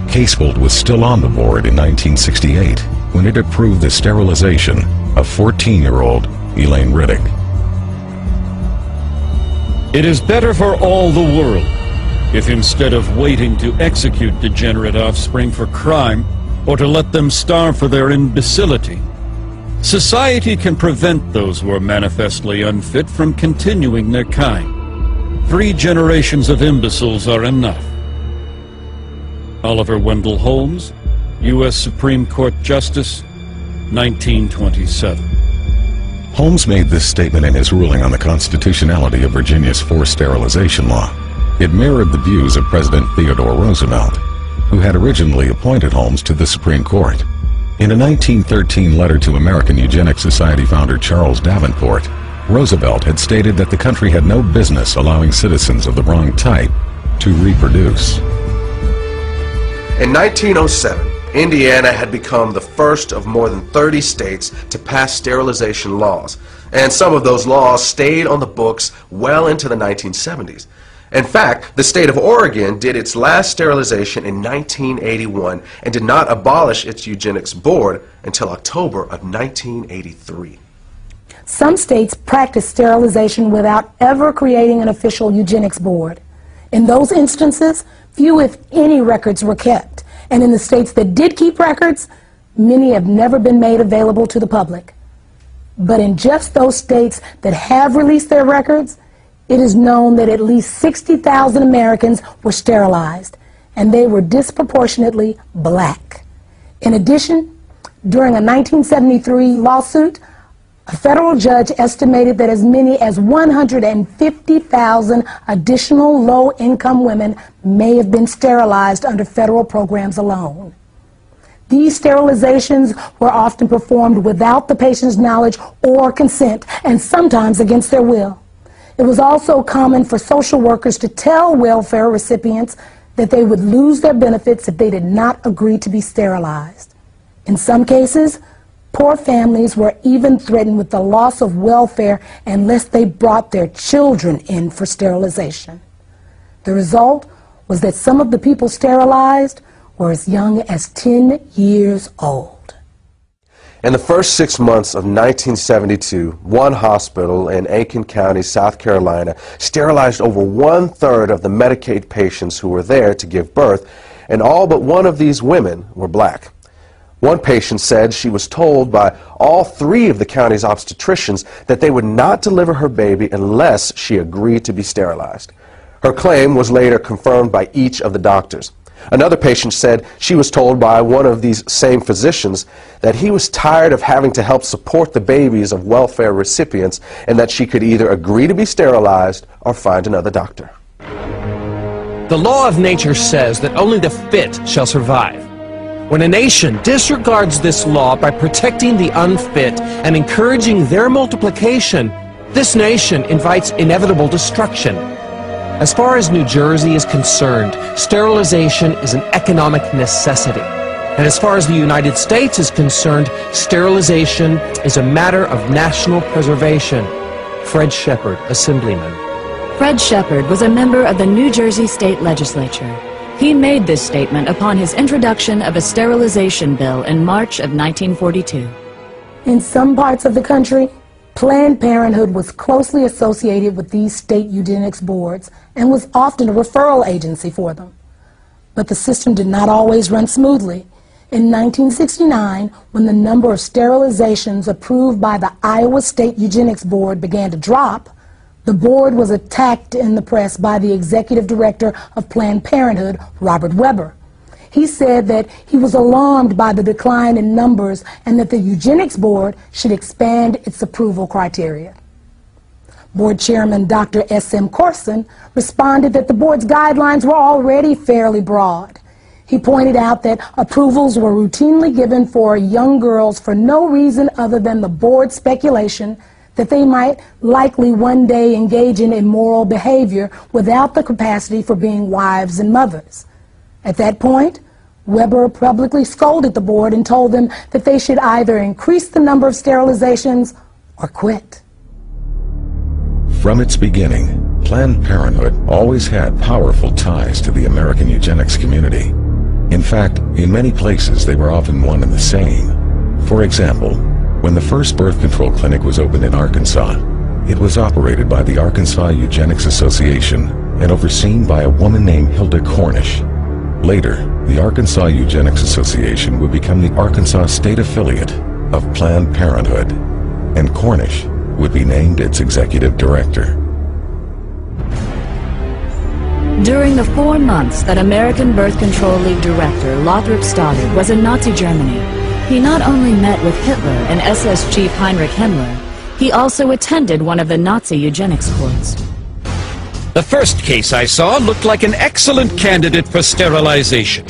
Casebolt was still on the board in 1968 when it approved the sterilization of 14-year-old Elaine Riddick. It is better for all the world if instead of waiting to execute degenerate offspring for crime or to let them starve for their imbecility, Society can prevent those who are manifestly unfit from continuing their kind. 3 generations of imbeciles are enough. Oliver Wendell Holmes, U.S. Supreme Court Justice, 1927. Holmes made this statement in his ruling on the constitutionality of Virginia's forced sterilization law. It mirrored the views of President Theodore Roosevelt, who had originally appointed Holmes to the Supreme Court. In a 1913 letter to American Eugenics Society founder Charles Davenport, Roosevelt had stated that the country had no business allowing citizens of the wrong type to reproduce. In 1907, Indiana had become the first of more than 30 states to pass sterilization laws, and some of those laws stayed on the books well into the 1970s. In fact, the state of Oregon did its last sterilization in 1981 and did not abolish its eugenics board until October of 1983. Some states practice sterilization without ever creating an official eugenics board. In those instances, few if any records were kept, and in the states that did keep records, many have never been made available to the public. But in just those states that have released their records, it is known that at least 60,000 Americans were sterilized, and they were disproportionately black. In addition, during a 1973 lawsuit, a federal judge estimated that as many as 150,000 additional low-income women may have been sterilized under federal programs alone. These sterilizations were often performed without the patient's knowledge or consent, and sometimes against their will. It was also common for social workers to tell welfare recipients that they would lose their benefits if they did not agree to be sterilized. In some cases, poor families were even threatened with the loss of welfare unless they brought their children in for sterilization. The result was that some of the people sterilized were as young as 10 years old. In the first 6 months of 1972, one hospital in Aiken County, South Carolina, sterilized over 1/3 of the Medicaid patients who were there to give birth, and all but one of these women were black. One patient said she was told by all 3 of the county's obstetricians that they would not deliver her baby unless she agreed to be sterilized. Her claim was later confirmed by each of the doctors. Another patient said she was told by one of these same physicians that he was tired of having to help support the babies of welfare recipients and that she could either agree to be sterilized or find another doctor. The law of nature says that only the fit shall survive. When a nation disregards this law by protecting the unfit and encouraging their multiplication, this nation invites inevitable destruction. As far as New Jersey is concerned, sterilization is an economic necessity. And as far as the United States is concerned, sterilization is a matter of national preservation. Fred Shepard, Assemblyman. Fred Shepard was a member of the New Jersey State Legislature. He made this statement upon his introduction of a sterilization bill in March of 1942. In some parts of the country, Planned Parenthood was closely associated with these state eugenics boards and was often a referral agency for them. But the system did not always run smoothly. In 1969, when the number of sterilizations approved by the Iowa State Eugenics Board began to drop, the board was attacked in the press by the executive director of Planned Parenthood, Robert Weber. He said that he was alarmed by the decline in numbers and that the Eugenics Board should expand its approval criteria. Board Chairman Dr. S.M. Corson responded that the board's guidelines were already fairly broad. He pointed out that approvals were routinely given for young girls for no reason other than the board's speculation that they might likely one day engage in immoral behavior without the capacity for being wives and mothers. At that point, Weber publicly scolded the board and told them that they should either increase the number of sterilizations or quit. From its beginning, Planned Parenthood always had powerful ties to the American eugenics community. In fact, in many places they were often one and the same. For example, when the first birth control clinic was opened in Arkansas, it was operated by the Arkansas Eugenics Association and overseen by a woman named Hilda Cornish. Later, the Arkansas Eugenics Association would become the Arkansas State Affiliate of Planned Parenthood, and Cornish would be named its executive director. During the 4 months that American Birth Control League director Lothrop Stoddard was in Nazi Germany, he not only met with Hitler and SS chief Heinrich Himmler, he also attended one of the Nazi eugenics courts. The first case I saw looked like an excellent candidate for sterilization.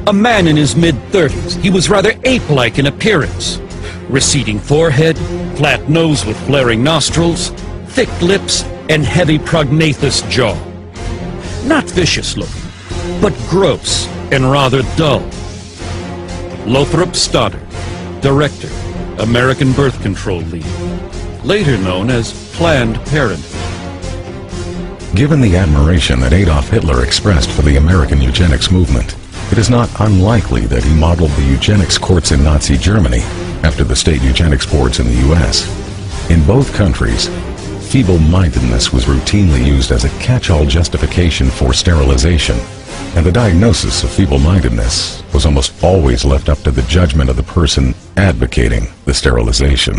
A man in his mid-30s, he was rather ape-like in appearance. Receding forehead, flat nose with flaring nostrils, thick lips, and heavy prognathous jaw. Not vicious looking, but gross and rather dull. Lothrop Stoddard, Director, American Birth Control League, later known as Planned Parenthood. Given the admiration that Adolf Hitler expressed for the American eugenics movement, it is not unlikely that he modeled the eugenics courts in Nazi Germany after the state eugenics boards in the U.S. In both countries, feeble-mindedness was routinely used as a catch-all justification for sterilization, and the diagnosis of feeble-mindedness was almost always left up to the judgment of the person advocating the sterilization.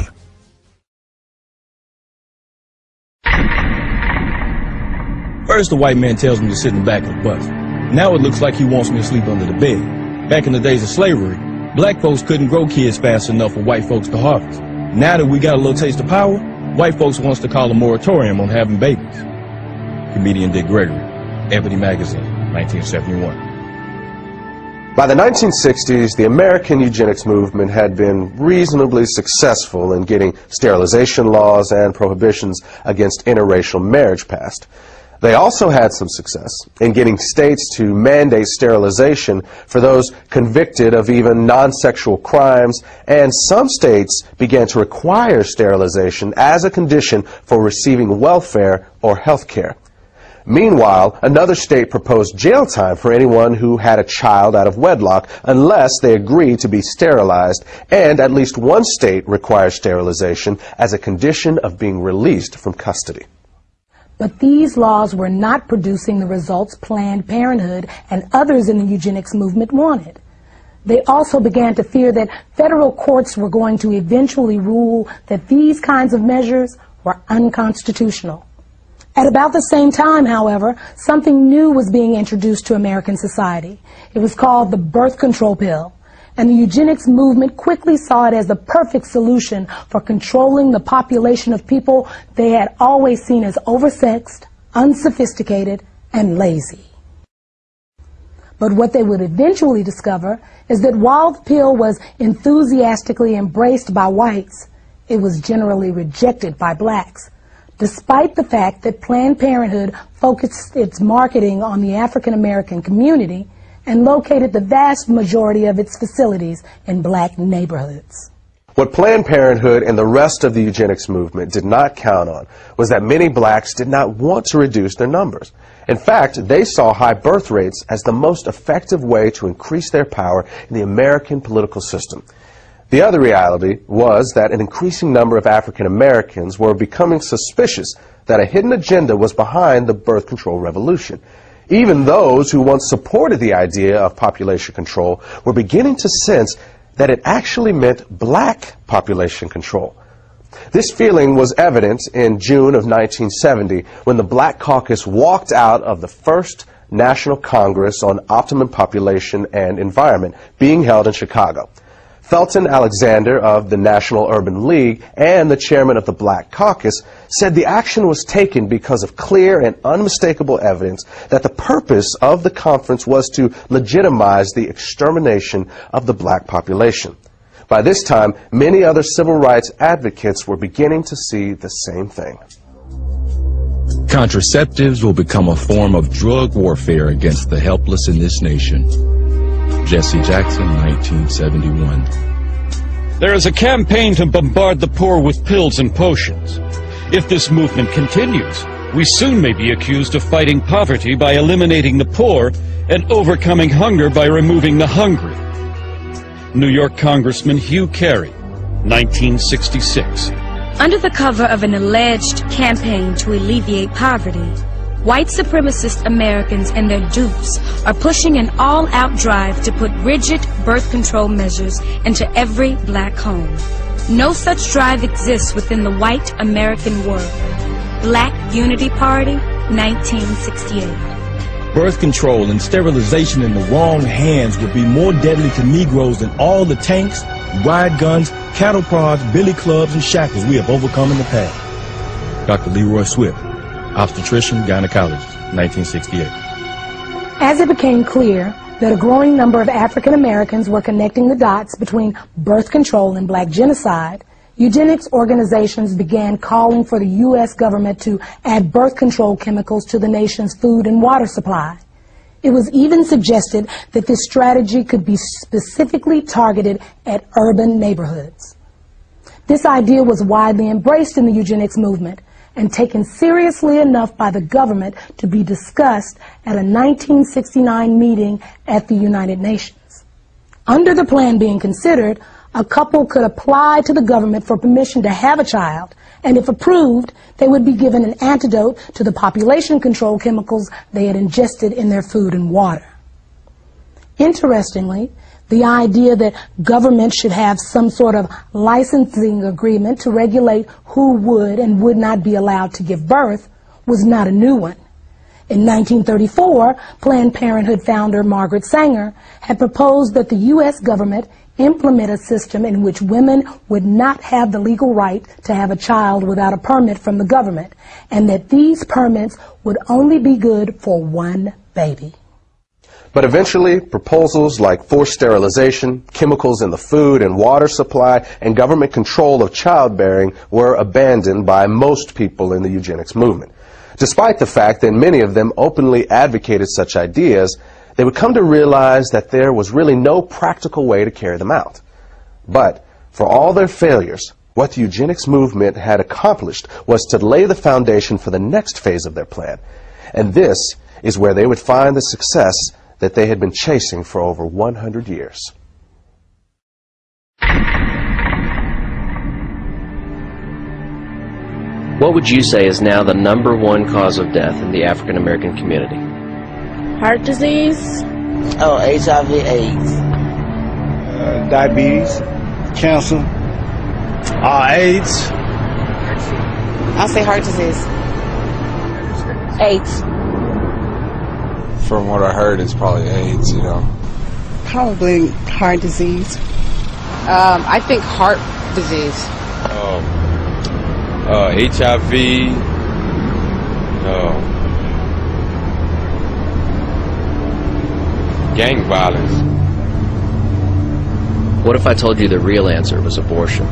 First, the white man tells me to sit in the back of the bus. Now it looks like he wants me to sleep under the bed. Back in the days of slavery, black folks couldn't grow kids fast enough for white folks to harvest. Now that we got a little taste of power, white folks wants to call a moratorium on having babies. Comedian Dick Gregory, Ebony Magazine, 1971. By the 1960s, the American eugenics movement had been reasonably successful in getting sterilization laws and prohibitions against interracial marriage passed. They also had some success in getting states to mandate sterilization for those convicted of even non-sexual crimes, and some states began to require sterilization as a condition for receiving welfare or health care. Meanwhile, another state proposed jail time for anyone who had a child out of wedlock unless they agreed to be sterilized, and at least one state requires sterilization as a condition of being released from custody. But these laws were not producing the results Planned Parenthood and others in the eugenics movement wanted. They also began to fear that federal courts were going to eventually rule that these kinds of measures were unconstitutional. At about the same time, however, something new was being introduced to American society. It was called the birth control pill, and the eugenics movement quickly saw it as the perfect solution for controlling the population of people they had always seen as oversexed, unsophisticated, and lazy. But what they would eventually discover is that while the pill was enthusiastically embraced by whites, it was generally rejected by blacks, despite the fact that Planned Parenthood focused its marketing on the African American community and located the vast majority of its facilities in black neighborhoods. What Planned Parenthood and the rest of the eugenics movement did not count on was that many blacks did not want to reduce their numbers. In fact, they saw high birth rates as the most effective way to increase their power in the American political system. The other reality was that an increasing number of African Americans were becoming suspicious that a hidden agenda was behind the birth control revolution. Even those who once supported the idea of population control were beginning to sense that it actually meant black population control. This feeling was evident in June of 1970 when the Black Caucus walked out of the first National Congress on Optimum Population and Environment being held in Chicago. Felton Alexander of the National Urban League and the chairman of the Black Caucus said the action was taken because of clear and unmistakable evidence that the purpose of the conference was to legitimize the extermination of the black population. By this time, many other civil rights advocates were beginning to see the same thing. Contraceptives will become a form of drug warfare against the helpless in this nation. Jesse Jackson, 1971. There is a campaign to bombard the poor with pills and potions. If this movement continues, we soon may be accused of fighting poverty by eliminating the poor and overcoming hunger by removing the hungry. New York Congressman Hugh Carey, 1966. Under the cover of an alleged campaign to alleviate poverty, White supremacist Americans and their dupes are pushing an all-out drive to put rigid birth control measures into every black home. No such drive exists within the white American world. Black Unity Party, 1968. Birth control and sterilization in the wrong hands would be more deadly to Negroes than all the tanks, riot guns, cattle prods, billy clubs, and shackles we have overcome in the past. Dr. Leroy Swift, obstetrician, gynecologist, 1968. As it became clear that a growing number of African Americans were connecting the dots between birth control and black genocide, eugenics organizations began calling for the U.S. government to add birth control chemicals to the nation's food and water supply. It was even suggested that this strategy could be specifically targeted at urban neighborhoods. This idea was widely embraced in the eugenics movement and taken seriously enough by the government to be discussed at a 1969 meeting at the United Nations. Under the plan being considered, a couple could apply to the government for permission to have a child, and if approved, they would be given an antidote to the population control chemicals they had ingested in their food and water. Interestingly, the idea that government should have some sort of licensing agreement to regulate who would and would not be allowed to give birth was not a new one. In 1934, Planned Parenthood founder Margaret Sanger had proposed that the U.S. government implement a system in which women would not have the legal right to have a child without a permit from the government, and that these permits would only be good for one baby. But eventually, proposals like forced sterilization, chemicals in the food and water supply, and government control of childbearing were abandoned by most people in the eugenics movement. Despite the fact that many of them openly advocated such ideas, they would come to realize that there was really no practical way to carry them out. But for all their failures, what the eugenics movement had accomplished was to lay the foundation for the next phase of their plan. And this is where they would find the success that they had been chasing for over 100 years. What would you say is now the #1 cause of death in the African American community? Heart disease. Oh, HIV/AIDS. Diabetes, cancer, AIDS. I'll say heart disease. AIDS. From what I heard, it's probably AIDS, you know. Probably heart disease. I think heart disease. HIV. Gang violence. What if I told you the real answer was abortion?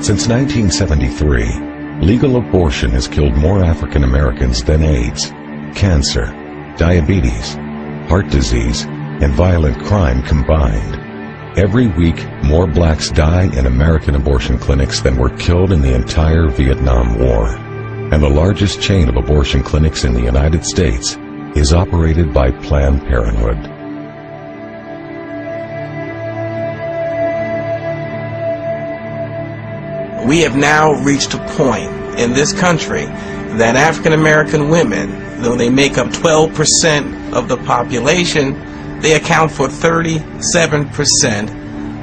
Since 1973, legal abortion has killed more African Americans than AIDS, cancer, diabetes, heart disease, and violent crime combined. Every week, more blacks die in American abortion clinics than were killed in the entire Vietnam War. And the largest chain of abortion clinics in the United States is operated by Planned Parenthood. We have now reached a point in this country that African American women, though they make up 12% of the population, they account for 37%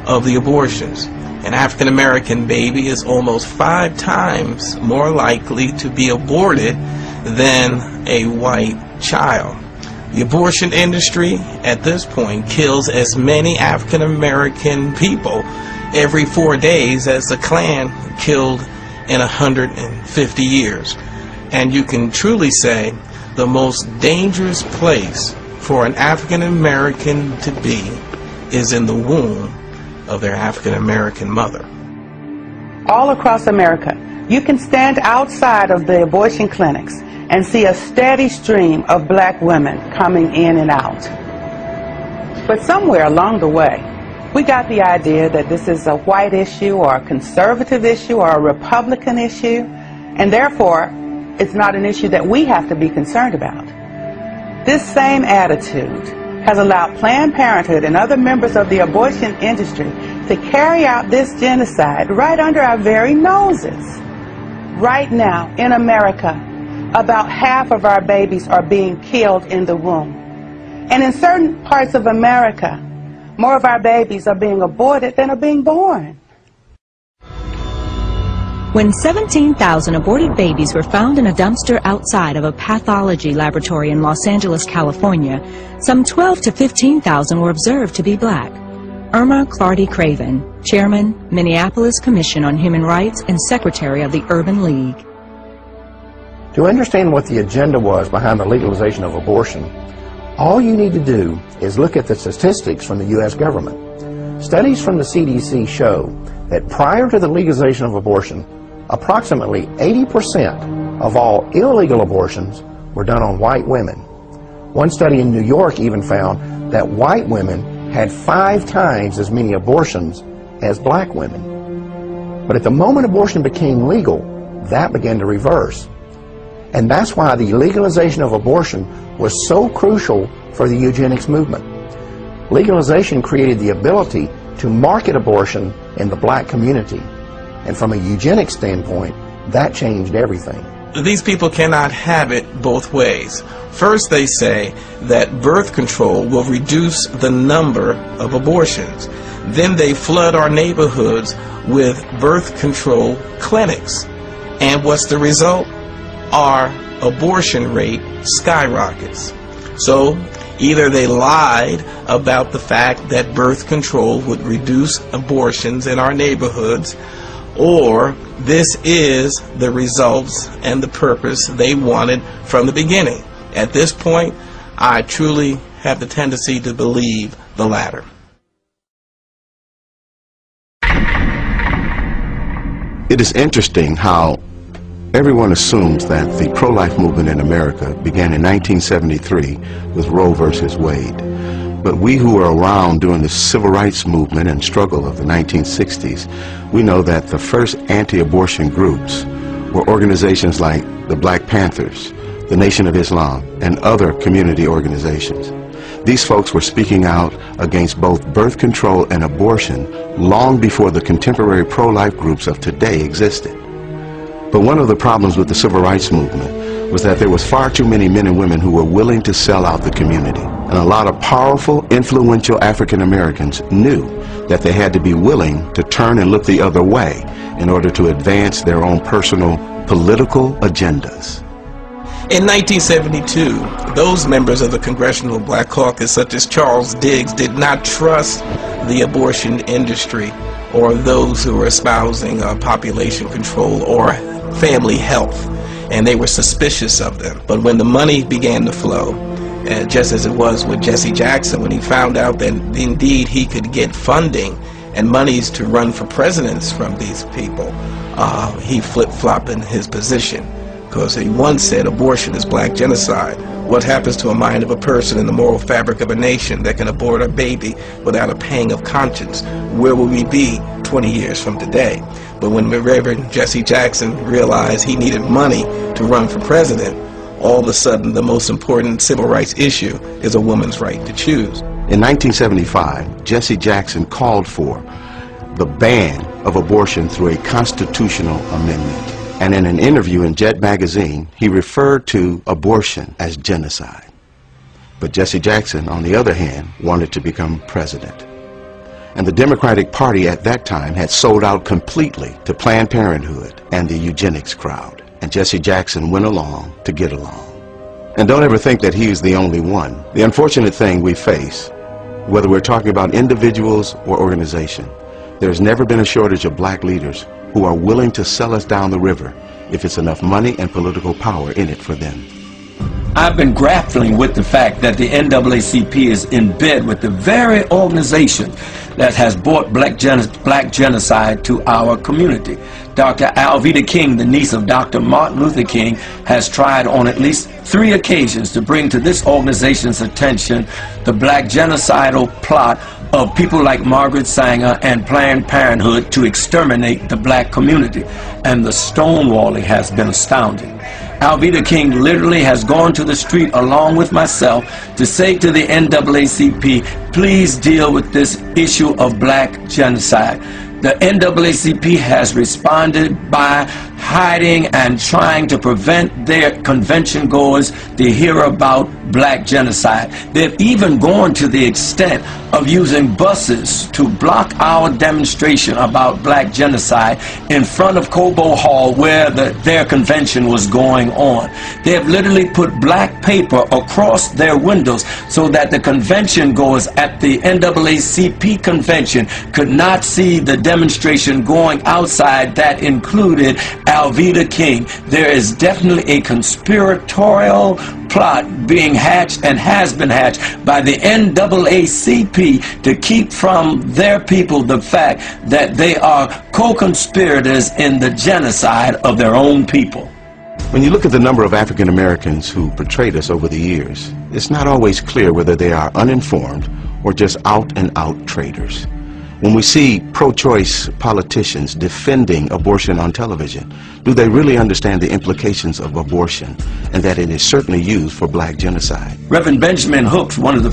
of the abortions. An African American baby is almost 5 times more likely to be aborted than a white child. The abortion industry at this point kills as many African American people every 4 days as the Klan killed in 150 years. And you can truly say the most dangerous place for an African American to be is in the womb of their African American mother. All across America, you can stand outside of the abortion clinics and see a steady stream of black women coming in and out. But somewhere along the way, we got the idea that this is a white issue or a conservative issue or a Republican issue, and therefore it's not an issue that we have to be concerned about. This same attitude has allowed Planned Parenthood and other members of the abortion industry to carry out this genocide right under our very noses. Right now, in America, about half of our babies are being killed in the womb. And in certain parts of America, more of our babies are being aborted than are being born. When 17,000 aborted babies were found in a dumpster outside of a pathology laboratory in Los Angeles, California, some 12 to 15,000 were observed to be black. Irma Clardy Craven, Chairman, Minneapolis Commission on Human Rights and Secretary of the Urban League. To understand what the agenda was behind the legalization of abortion, all you need to do is look at the statistics from the U.S. government. Studies from the CDC show that prior to the legalization of abortion, approximately 80% of all illegal abortions were done on white women. One study in New York even found that white women had 5 times as many abortions as black women. But at the moment abortion became legal, that began to reverse. And that's why the legalization of abortion was so crucial for the eugenics movement. Legalization created the ability to market abortion in the black community. And from a eugenics standpoint, that changed everything. These people cannot have it both ways. First, they say that birth control will reduce the number of abortions. Then they flood our neighborhoods with birth control clinics. And what's the result? Our abortion rate skyrockets. So either they lied about the fact that birth control would reduce abortions in our neighborhoods, or this is the results and the purpose they wanted from the beginning. At this point, I truly have the tendency to believe the latter. It is interesting how everyone assumes that the pro-life movement in America began in 1973 with Roe versus Wade. But we who were around during the civil rights movement and struggle of the 1960s, we know that the first anti-abortion groups were organizations like the Black Panthers, the Nation of Islam, and other community organizations. These folks were speaking out against both birth control and abortion long before the contemporary pro-life groups of today existed. But one of the problems with the civil rights movement was that there was far too many men and women who were willing to sell out the community. And a lot of powerful, influential African Americans knew that they had to be willing to turn and look the other way in order to advance their own personal political agendas. In 1972, those members of the Congressional Black Caucus, such as Charles Diggs, did not trust the abortion industry or those who were espousing population control or family health, and they were suspicious of them. But when the money began to flow, just as it was with Jesse Jackson, when he found out that indeed he could get funding and monies to run for presidents from these people, he flip-flopped in his position. Because he once said abortion is black genocide. What happens to a mind of a person in the moral fabric of a nation that can abort a baby without a pang of conscience? Where will we be 20 years from today? But when Reverend Jesse Jackson realized he needed money to run for president, all of a sudden the most important civil rights issue is a woman's right to choose. In 1975, Jesse Jackson called for the ban of abortion through a constitutional amendment. And in an interview in Jet magazine, he referred to abortion as genocide. But Jesse Jackson, on the other hand, wanted to become president. And the Democratic Party at that time had sold out completely to Planned Parenthood and the eugenics crowd. And Jesse Jackson went along to get along. And don't ever think that he's the only one. The unfortunate thing we face, whether we're talking about individuals or organization, there's never been a shortage of black leaders who are willing to sell us down the river if it's enough money and political power in it for them. I've been grappling with the fact that the NAACP is in bed with the very organization that has brought black genocide to our community. Dr. Alveda King, the niece of Dr. Martin Luther King, has tried on at least 3 occasions to bring to this organization's attention the black genocidal plot of people like Margaret Sanger and Planned Parenthood to exterminate the black community. And the stonewalling has been astounding. Alveda King literally has gone to the street along with myself to say to the NAACP, please deal with this issue of black genocide. The NAACP has responded by hiding and trying to prevent their convention goers to hear about black genocide. They've even gone to the extent of using buses to block our demonstration about black genocide in front of Cobo Hall where their convention was going on. They have literally put black paper across their windows so that the convention goers at the NAACP convention could not see the demonstration going outside that included Alveda King. There is definitely a conspiratorial plot being hatched and has been hatched by the NAACP to keep from their people the fact that they are co-conspirators in the genocide of their own people. When you look at the number of African Americans who portrayed us over the years, it's not always clear whether they are uninformed or just out-and-out traitors. When we see pro-choice politicians defending abortion on television, do they really understand the implications of abortion and that it is certainly used for black genocide? Reverend Benjamin Hooks, one of the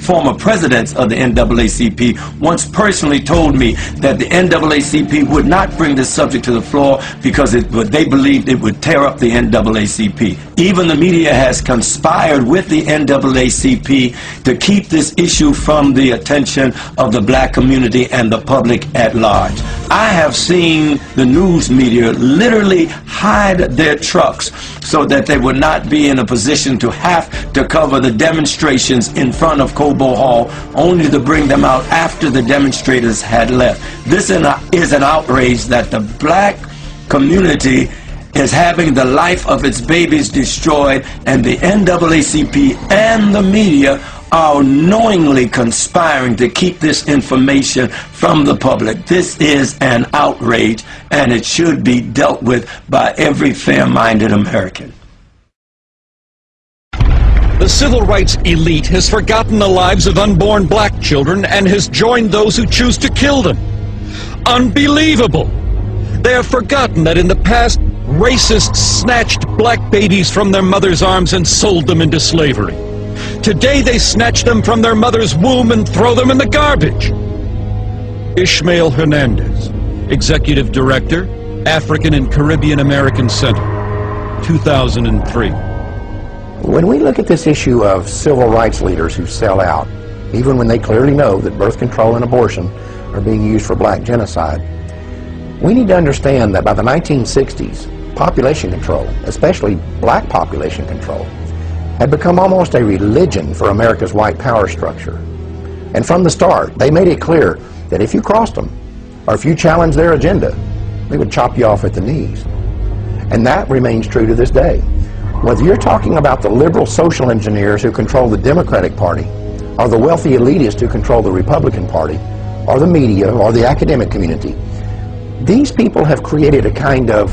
former presidents of the NAACP, once personally told me that the NAACP would not bring this subject to the floor because they believed it would tear up the NAACP. Even the media has conspired with the NAACP to keep this issue from the attention of the black community and the public at large. I have seen the news media literally hide their trucks so that they would not be in a position to have to cover the demonstrations in front of Cobo Hall, only to bring them out after the demonstrators had left. This is an outrage that the black community is having the life of its babies destroyed, and the NAACP and the media are knowingly conspiring to keep this information from the public. This is an outrage, and it should be dealt with by every fair-minded American. The civil rights elite has forgotten the lives of unborn black children and has joined those who choose to kill them. Unbelievable! They have forgotten that in the past, racists snatched black babies from their mother's arms and sold them into slavery. Today they snatch them from their mother's womb and throw them in the garbage. Ishmael Hernandez, Executive Director, African and Caribbean American Center, 2003. When we look at this issue of civil rights leaders who sell out, even when they clearly know that birth control and abortion are being used for black genocide, we need to understand that by the 1960s, population control, especially black population control, had become almost a religion for America's white power structure. And from the start, they made it clear that if you crossed them, or if you challenged their agenda, they would chop you off at the knees. And that remains true to this day. Whether you're talking about the liberal social engineers who control the Democratic Party, or the wealthy elitists who control the Republican Party, or the media, or the academic community, these people have created a kind of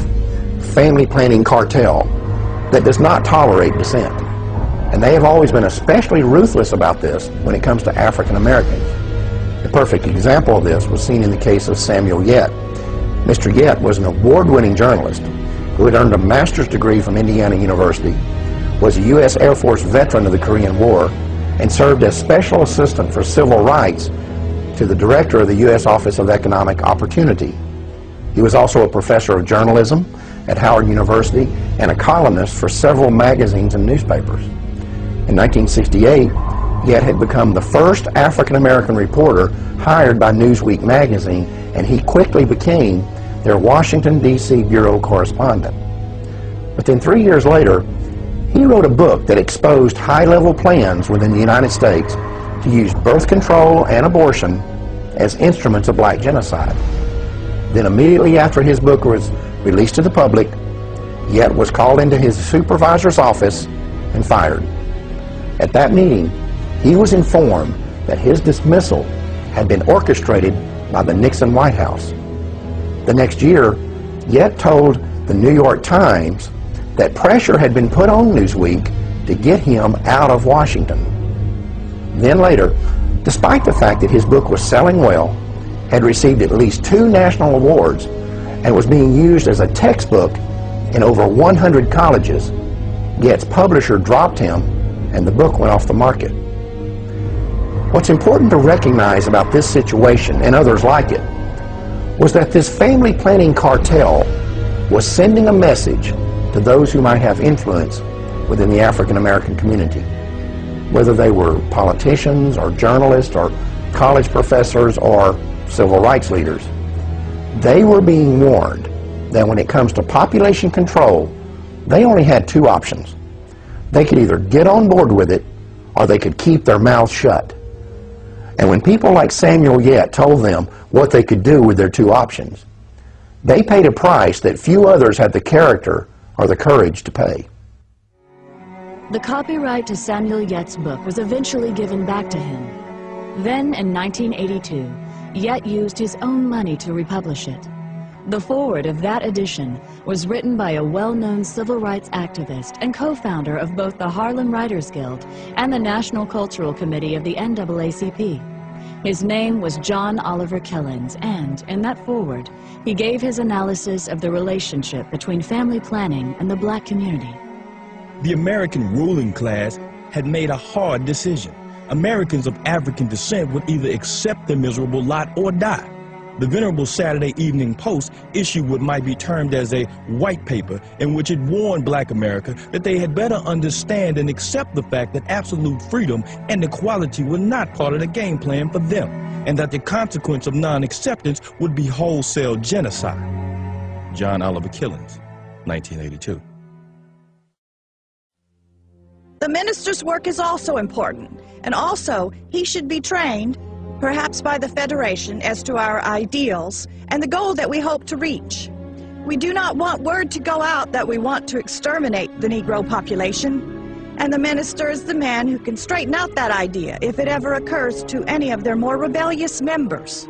family planning cartel that does not tolerate dissent. And they have always been especially ruthless about this when it comes to African Americans. The perfect example of this was seen in the case of Samuel Yet. Mr. Yet was an award-winning journalist who had earned a master's degree from Indiana University, was a U.S. Air Force veteran of the Korean War, and served as special assistant for civil rights to the director of the U.S. Office of Economic Opportunity. He was also a professor of journalism at Howard University and a columnist for several magazines and newspapers. In 1968, Yet had become the first African-American reporter hired by Newsweek magazine, and he quickly became their Washington, D.C. bureau correspondent. But then 3 years later, he wrote a book that exposed high-level plans within the United States to use birth control and abortion as instruments of black genocide. Then immediately after his book was released to the public, Yet was called into his supervisor's office and fired. At that meeting, he was informed that his dismissal had been orchestrated by the Nixon White House. The next year, Yet told the New York Times that pressure had been put on Newsweek to get him out of Washington. Then later, despite the fact that his book was selling well, had received at least 2 national awards, and was being used as a textbook in over 100 colleges, yet its publisher dropped him and the book went off the market. What's important to recognize about this situation and others like it was that this family planning cartel was sending a message to those who might have influence within the African American community, whether they were politicians or journalists or college professors or civil rights leaders. They were being warned that when it comes to population control, they only had two options. They could either get on board with it or they could keep their mouths shut. And when people like Samuel Yet told them what they could do with their two options, they paid a price that few others had the character or the courage to pay. The copyright to Samuel Yet's book was eventually given back to him. Then, in 1982, Yet used his own money to republish it. The foreword of that edition was written by a well-known civil rights activist and co-founder of both the Harlem Writers Guild and the National Cultural Committee of the NAACP. His name was John Oliver Killens, and in that foreword, he gave his analysis of the relationship between family planning and the black community. The American ruling class had made a hard decision. Americans of African descent would either accept the miserable lot or die. The Venerable Saturday Evening Post issued what might be termed as a white paper in which it warned black America that they had better understand and accept the fact that absolute freedom and equality were not part of the game plan for them, and that the consequence of non-acceptance would be wholesale genocide. John Oliver Killens, 1982. The minister's work is also important, and also he should be trained, perhaps by the Federation, as to our ideals and the goal that we hope to reach. We do not want word to go out that we want to exterminate the Negro population, and the minister is the man who can straighten out that idea if it ever occurs to any of their more rebellious members.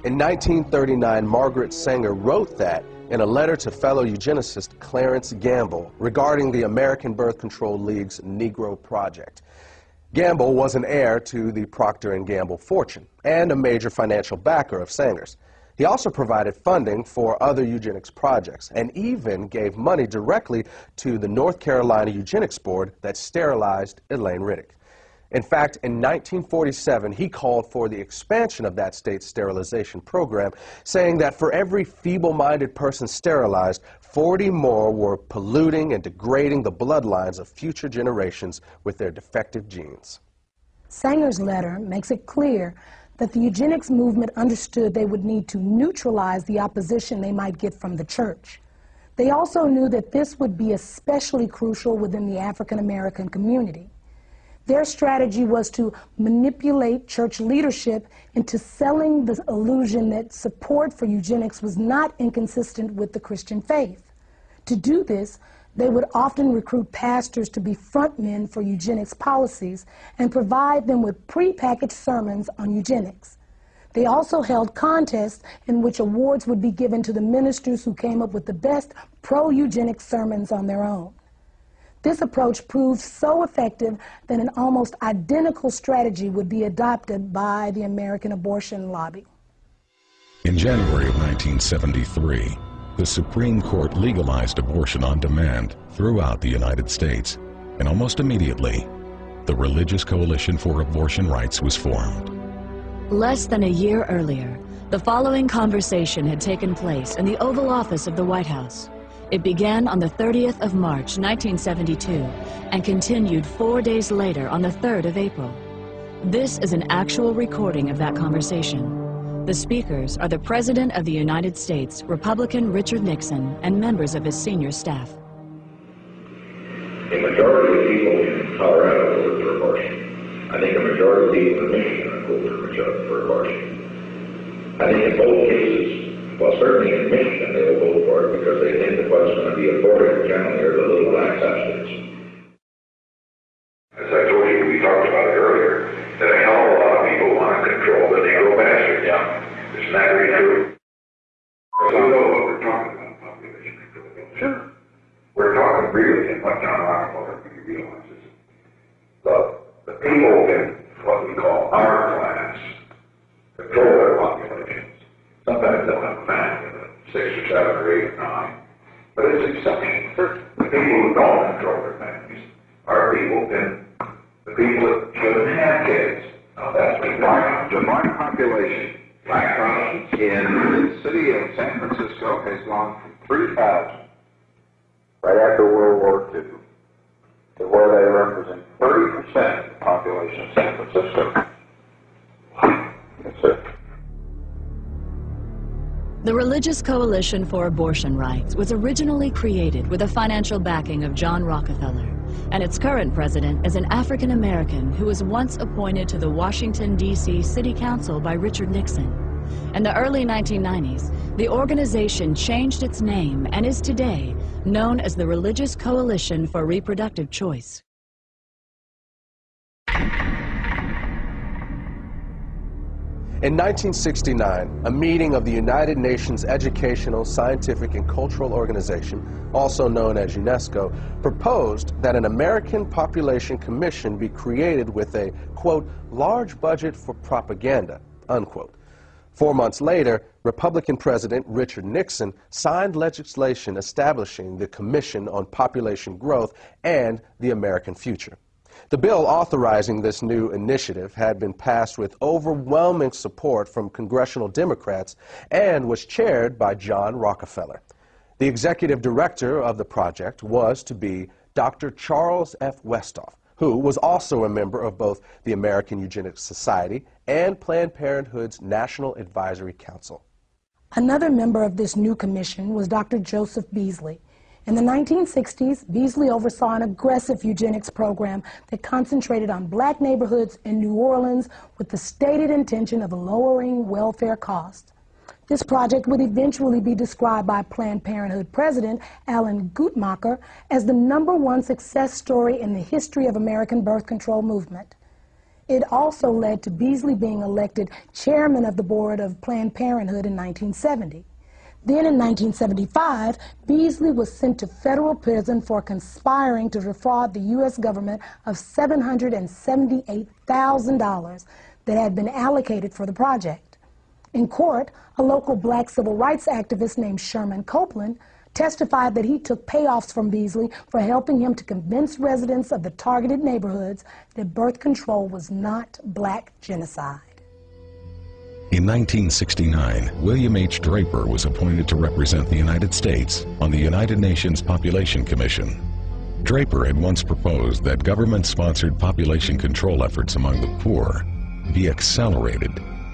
In 1939, Margaret Sanger wrote that in a letter to fellow eugenicist Clarence Gamble regarding the American Birth Control League's Negro Project. Gamble was an heir to the Procter & Gamble fortune and a major financial backer of Sanger's. He also provided funding for other eugenics projects and even gave money directly to the North Carolina Eugenics Board that sterilized Elaine Riddick. In fact, in 1947, he called for the expansion of that state's sterilization program, saying that for every feeble-minded person sterilized, 40 more were polluting and degrading the bloodlines of future generations with their defective genes. Sanger's letter makes it clear that the eugenics movement understood they would need to neutralize the opposition they might get from the church. They also knew that this would be especially crucial within the African American community. Their strategy was to manipulate church leadership into selling the illusion that support for eugenics was not inconsistent with the Christian faith. To do this, they would often recruit pastors to be frontmen for eugenics policies and provide them with prepackaged sermons on eugenics. They also held contests in which awards would be given to the ministers who came up with the best pro-eugenics sermons on their own. This approach proved so effective that an almost identical strategy would be adopted by the American abortion lobby. In January of 1973, the Supreme Court legalized abortion on demand throughout the United States, and almost immediately, the Religious Coalition for Abortion Rights was formed. Less than a year earlier, the following conversation had taken place in the Oval Office of the White House. It began on the 30th of March, 1972, and continued 4 days later on the 3rd of April. This is an actual recording of that conversation. The speakers are the President of the United States, Republican Richard Nixon, and members of his senior staff. A majority of people in Colorado voted for abortion. I think a majority of people in Michigan voted for abortion. I think in both cases, well, certainly in Michigan, they will vote for it because they think that what's going to be aborted generally are the little black substitutes. As I told you, we talked about it earlier, that a hell of a lot of people want to control the Negro bastard. Yeah. Isn't that really true? We know what we're talking about, population control. Sure. We're talking really, and what John Rockefeller realizes, the people in what we call our class control their populations. Sometimes they'll have a family of 6 or 7 or 8 or 9, But it's exception. The people who don't control their families are people in the people that shouldn't have kids. Now that's the black population. Black Protestants in the city of San Francisco has gone from 3,000 right after World War II to where they represent 30% of the population of San Francisco. That's it. The Religious Coalition for Abortion Rights was originally created with the financial backing of John Rockefeller, and its current president is an African American who was once appointed to the Washington, D.C. City Council by Richard Nixon. In the early 1990s, the organization changed its name and is today known as the Religious Coalition for Reproductive Choice. In 1969, a meeting of the United Nations Educational, Scientific, and Cultural Organization, also known as UNESCO, proposed that an American Population Commission be created with a, quote, large budget for propaganda, unquote. 4 months later, Republican President Richard Nixon signed legislation establishing the Commission on Population Growth and the American Future. The bill authorizing this new initiative had been passed with overwhelming support from congressional Democrats and was chaired by John Rockefeller. The executive director of the project was to be Dr. Charles F. Westhoff, who was also a member of both the American Eugenics Society and Planned Parenthood's National Advisory Council. Another member of this new commission was Dr. Joseph Beasley. In the 1960s, Beasley oversaw an aggressive eugenics program that concentrated on black neighborhoods in New Orleans with the stated intention of lowering welfare costs. This project would eventually be described by Planned Parenthood President Alan Guttmacher as the #1 success story in the history of American birth control movement. It also led to Beasley being elected chairman of the board of Planned Parenthood in 1970. Then in 1975, Beasley was sent to federal prison for conspiring to defraud the U.S. government of $778,000 that had been allocated for the project. In court, a local black civil rights activist named Sherman Copeland testified that he took payoffs from Beasley for helping him to convince residents of the targeted neighborhoods that birth control was not black genocide. In 1969, William H. Draper was appointed to represent the United States on the United Nations Population Commission. Draper had once proposed that government-sponsored population control efforts among the poor be accelerated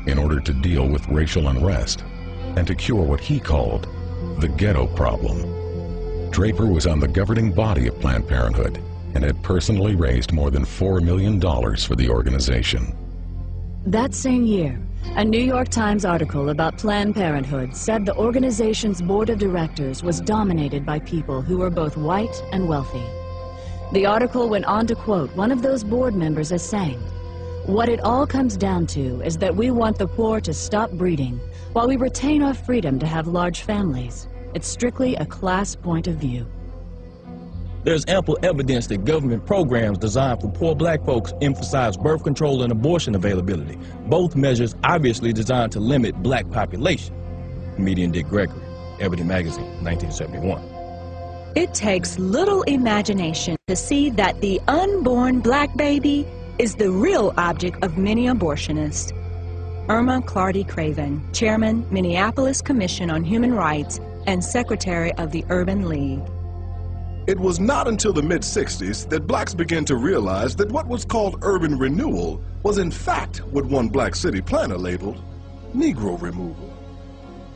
in order to deal with racial unrest and to cure what he called the ghetto problem. Draper was on the governing body of Planned Parenthood and had personally raised more than $4 million for the organization. That same year, a New York Times article about Planned Parenthood said the organization's board of directors was dominated by people who were both white and wealthy. The article went on to quote one of those board members as saying, "What it all comes down to is that we want the poor to stop breeding while we retain our freedom to have large families. It's strictly a class point of view." There's ample evidence that government programs designed for poor black folks emphasize birth control and abortion availability, both measures obviously designed to limit black population. Comedian Dick Gregory, Ebony Magazine, 1971. It takes little imagination to see that the unborn black baby is the real object of many abortionists. Irma Clardy Craven, Chairman, Minneapolis Commission on Human Rights and Secretary of the Urban League. It was not until the mid-60s that blacks began to realize that what was called urban renewal was in fact what one black city planner labeled Negro removal.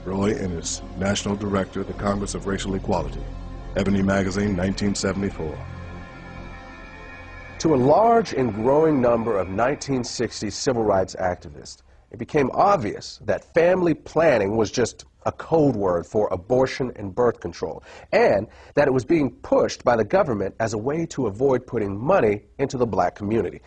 Roy Ennis, National Director of the Congress of Racial Equality, Ebony Magazine, 1974. To a large and growing number of 1960s civil rights activists, it became obvious that family planning was just a code word for abortion and birth control, and that it was being pushed by the government as a way to avoid putting money into the black community.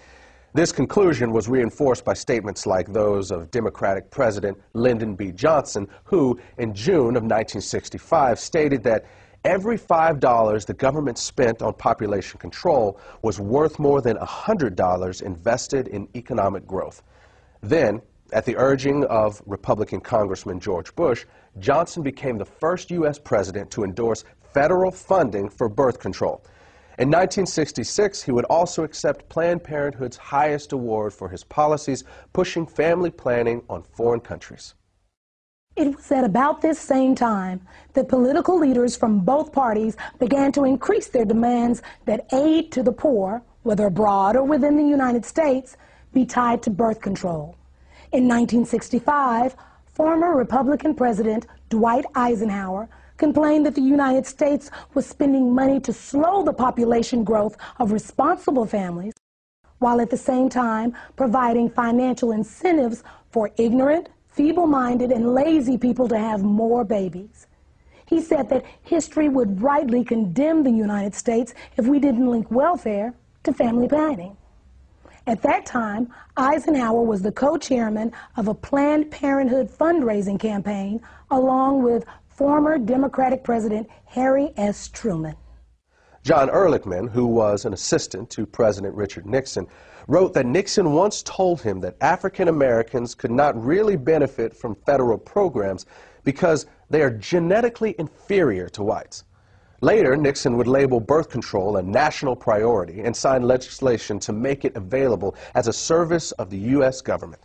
This conclusion was reinforced by statements like those of Democratic President Lyndon B. Johnson, who in June of 1965 stated that every $5 the government spent on population control was worth more than $100 invested in economic growth. Then, At the urging of Republican Congressman George Bush, Johnson became the first U.S. president to endorse federal funding for birth control. In 1966, he would also accept Planned Parenthood's highest award for his policies, pushing family planning on foreign countries. It was at about this same time that political leaders from both parties began to increase their demands that aid to the poor, whether abroad or within the United States, be tied to birth control. In 1965, former Republican President Dwight Eisenhower complained that the United States was spending money to slow the population growth of responsible families, while at the same time providing financial incentives for ignorant, feeble-minded, and lazy people to have more babies. He said that history would rightly condemn the United States if we didn't link welfare to family planning. At that time, Eisenhower was the co-chairman of a Planned Parenthood fundraising campaign along with former Democratic President Harry S. Truman. John Ehrlichman, who was an assistant to President Richard Nixon, wrote that Nixon once told him that African Americans could not really benefit from federal programs because they are genetically inferior to whites. Later, Nixon would label birth control a national priority and sign legislation to make it available as a service of the U.S. government.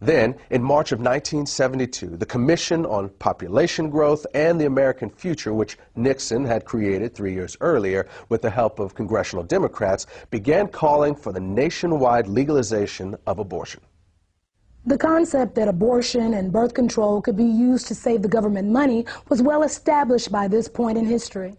Then, in March of 1972, the Commission on Population Growth and the American Future, which Nixon had created 3 years earlier with the help of congressional Democrats, began calling for the nationwide legalization of abortion. The concept that abortion and birth control could be used to save the government money was well established by this point in history.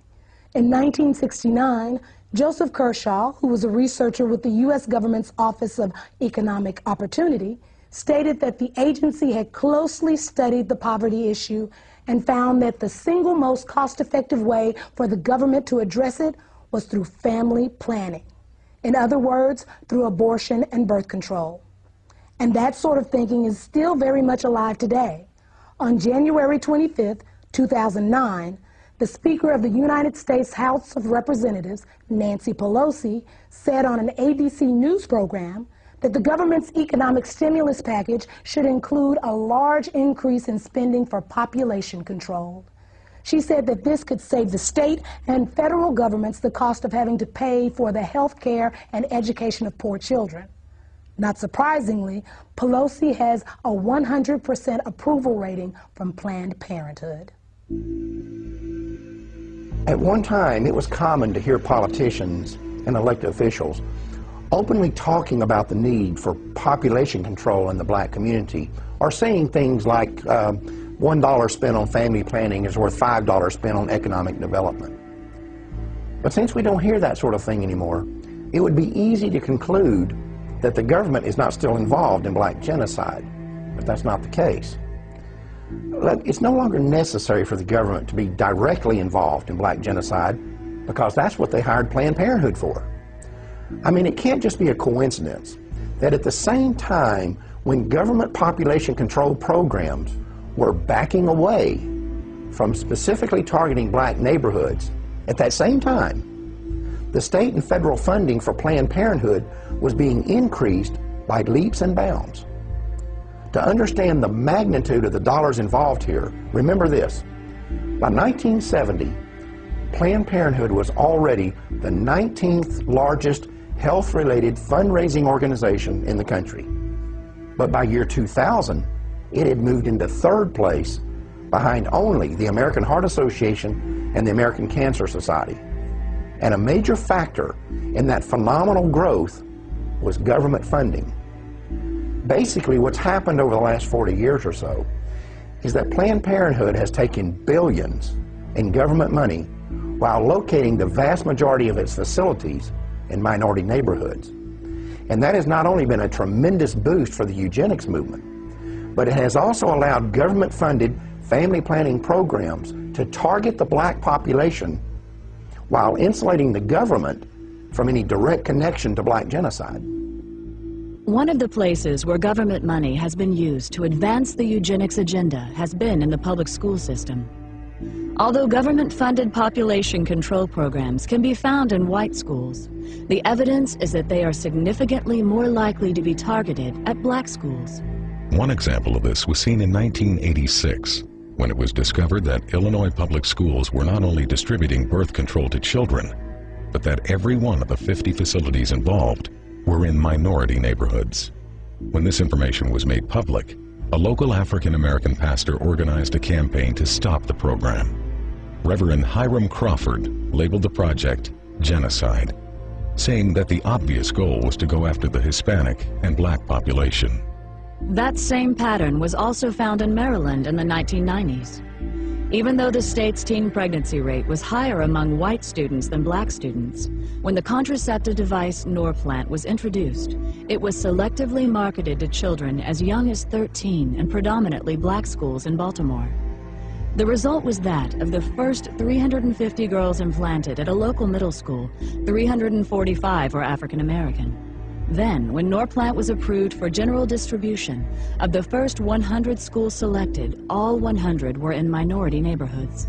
In 1969, Joseph Kershaw, who was a researcher with the U.S. government's Office of Economic Opportunity, stated that the agency had closely studied the poverty issue and found that the single most cost-effective way for the government to address it was through family planning. In other words, through abortion and birth control. And that sort of thinking is still very much alive today. On January 25th, 2009, the Speaker of the United States House of Representatives, Nancy Pelosi, said on an ABC News program that the government's economic stimulus package should include a large increase in spending for population control. She said that this could save the state and federal governments the cost of having to pay for the health care and education of poor children. Not surprisingly, Pelosi has a 100% approval rating from Planned Parenthood. At one time, it was common to hear politicians and elected officials openly talking about the need for population control in the black community, or saying things like $1 spent on family planning is worth $5 spent on economic development. But since we don't hear that sort of thing anymore, it would be easy to conclude that the government is not still involved in black genocide. But that's not the case. It's no longer necessary for the government to be directly involved in black genocide because that's what they hired Planned Parenthood for. I mean, it can't just be a coincidence that at the same time when government population control programs were backing away from specifically targeting black neighborhoods, at that same time, the state and federal funding for Planned Parenthood was being increased by leaps and bounds. To understand the magnitude of the dollars involved here, remember this. By 1970, Planned Parenthood was already the 19th largest health-related fundraising organization in the country. But by year 2000, it had moved into third place behind only the American Heart Association and the American Cancer Society. And a major factor in that phenomenal growth was government funding. Basically, what's happened over the last 40 years or so is that Planned Parenthood has taken billions in government money while locating the vast majority of its facilities in minority neighborhoods. And that has not only been a tremendous boost for the eugenics movement, but it has also allowed government-funded family planning programs to target the black population while insulating the government from any direct connection to black genocide. One of the places where government money has been used to advance the eugenics agenda has been in the public school system. Although government-funded population control programs can be found in white schools, the evidence is that they are significantly more likely to be targeted at black schools. One example of this was seen in 1986, when it was discovered that Illinois public schools were not only distributing birth control to children, but that every one of the 50 facilities involved were in minority neighborhoods. When this information was made public, a local African-American pastor organized a campaign to stop the program. Reverend Hiram Crawford labeled the project genocide, saying that the obvious goal was to go after the Hispanic and black population. That same pattern was also found in Maryland in the 1990s. Even though the state's teen pregnancy rate was higher among white students than black students, when the contraceptive device Norplant was introduced, it was selectively marketed to children as young as 13 in predominantly black schools in Baltimore. The result was that of the first 350 girls implanted at a local middle school, 345 were African American. Then, when Norplant was approved for general distribution, of the first 100 schools selected, all 100 were in minority neighborhoods.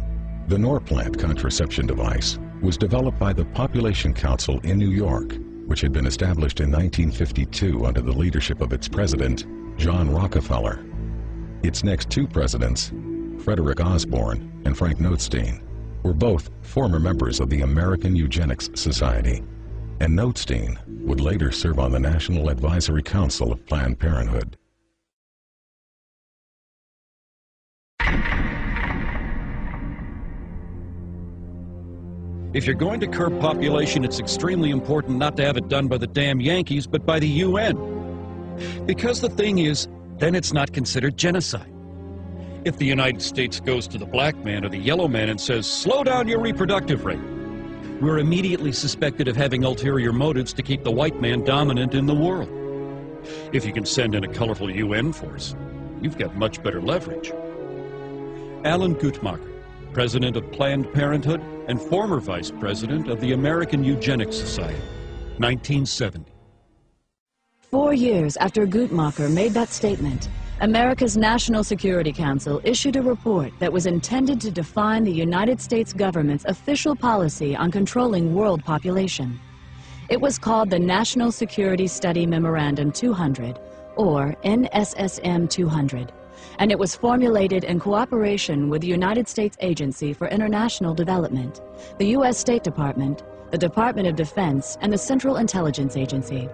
The Norplant contraception device was developed by the Population Council in New York, which had been established in 1952 under the leadership of its president, John Rockefeller. Its next two presidents, Frederick Osborne and Frank Notestein, were both former members of the American Eugenics Society, and Notestein would later serve on the National Advisory Council of Planned Parenthood. If you're going to curb population, it's extremely important not to have it done by the damn Yankees, but by the UN. Because the thing is, then it's not considered genocide. If the United States goes to the black man or the yellow man and says, slow down your reproductive rate, we're immediately suspected of having ulterior motives to keep the white man dominant in the world. If you can send in a colorful UN force, you've got much better leverage. Alan Guttmacher, president of Planned Parenthood and former vice president of the American Eugenics Society, 1970. 4 years after Guttmacher made that statement, America's National Security Council issued a report that was intended to define the United States government's official policy on controlling world population. It was called the National Security Study Memorandum 200, or NSSM 200, and it was formulated in cooperation with the United States Agency for International Development, the U.S. State Department, the Department of Defense, and the Central Intelligence Agency.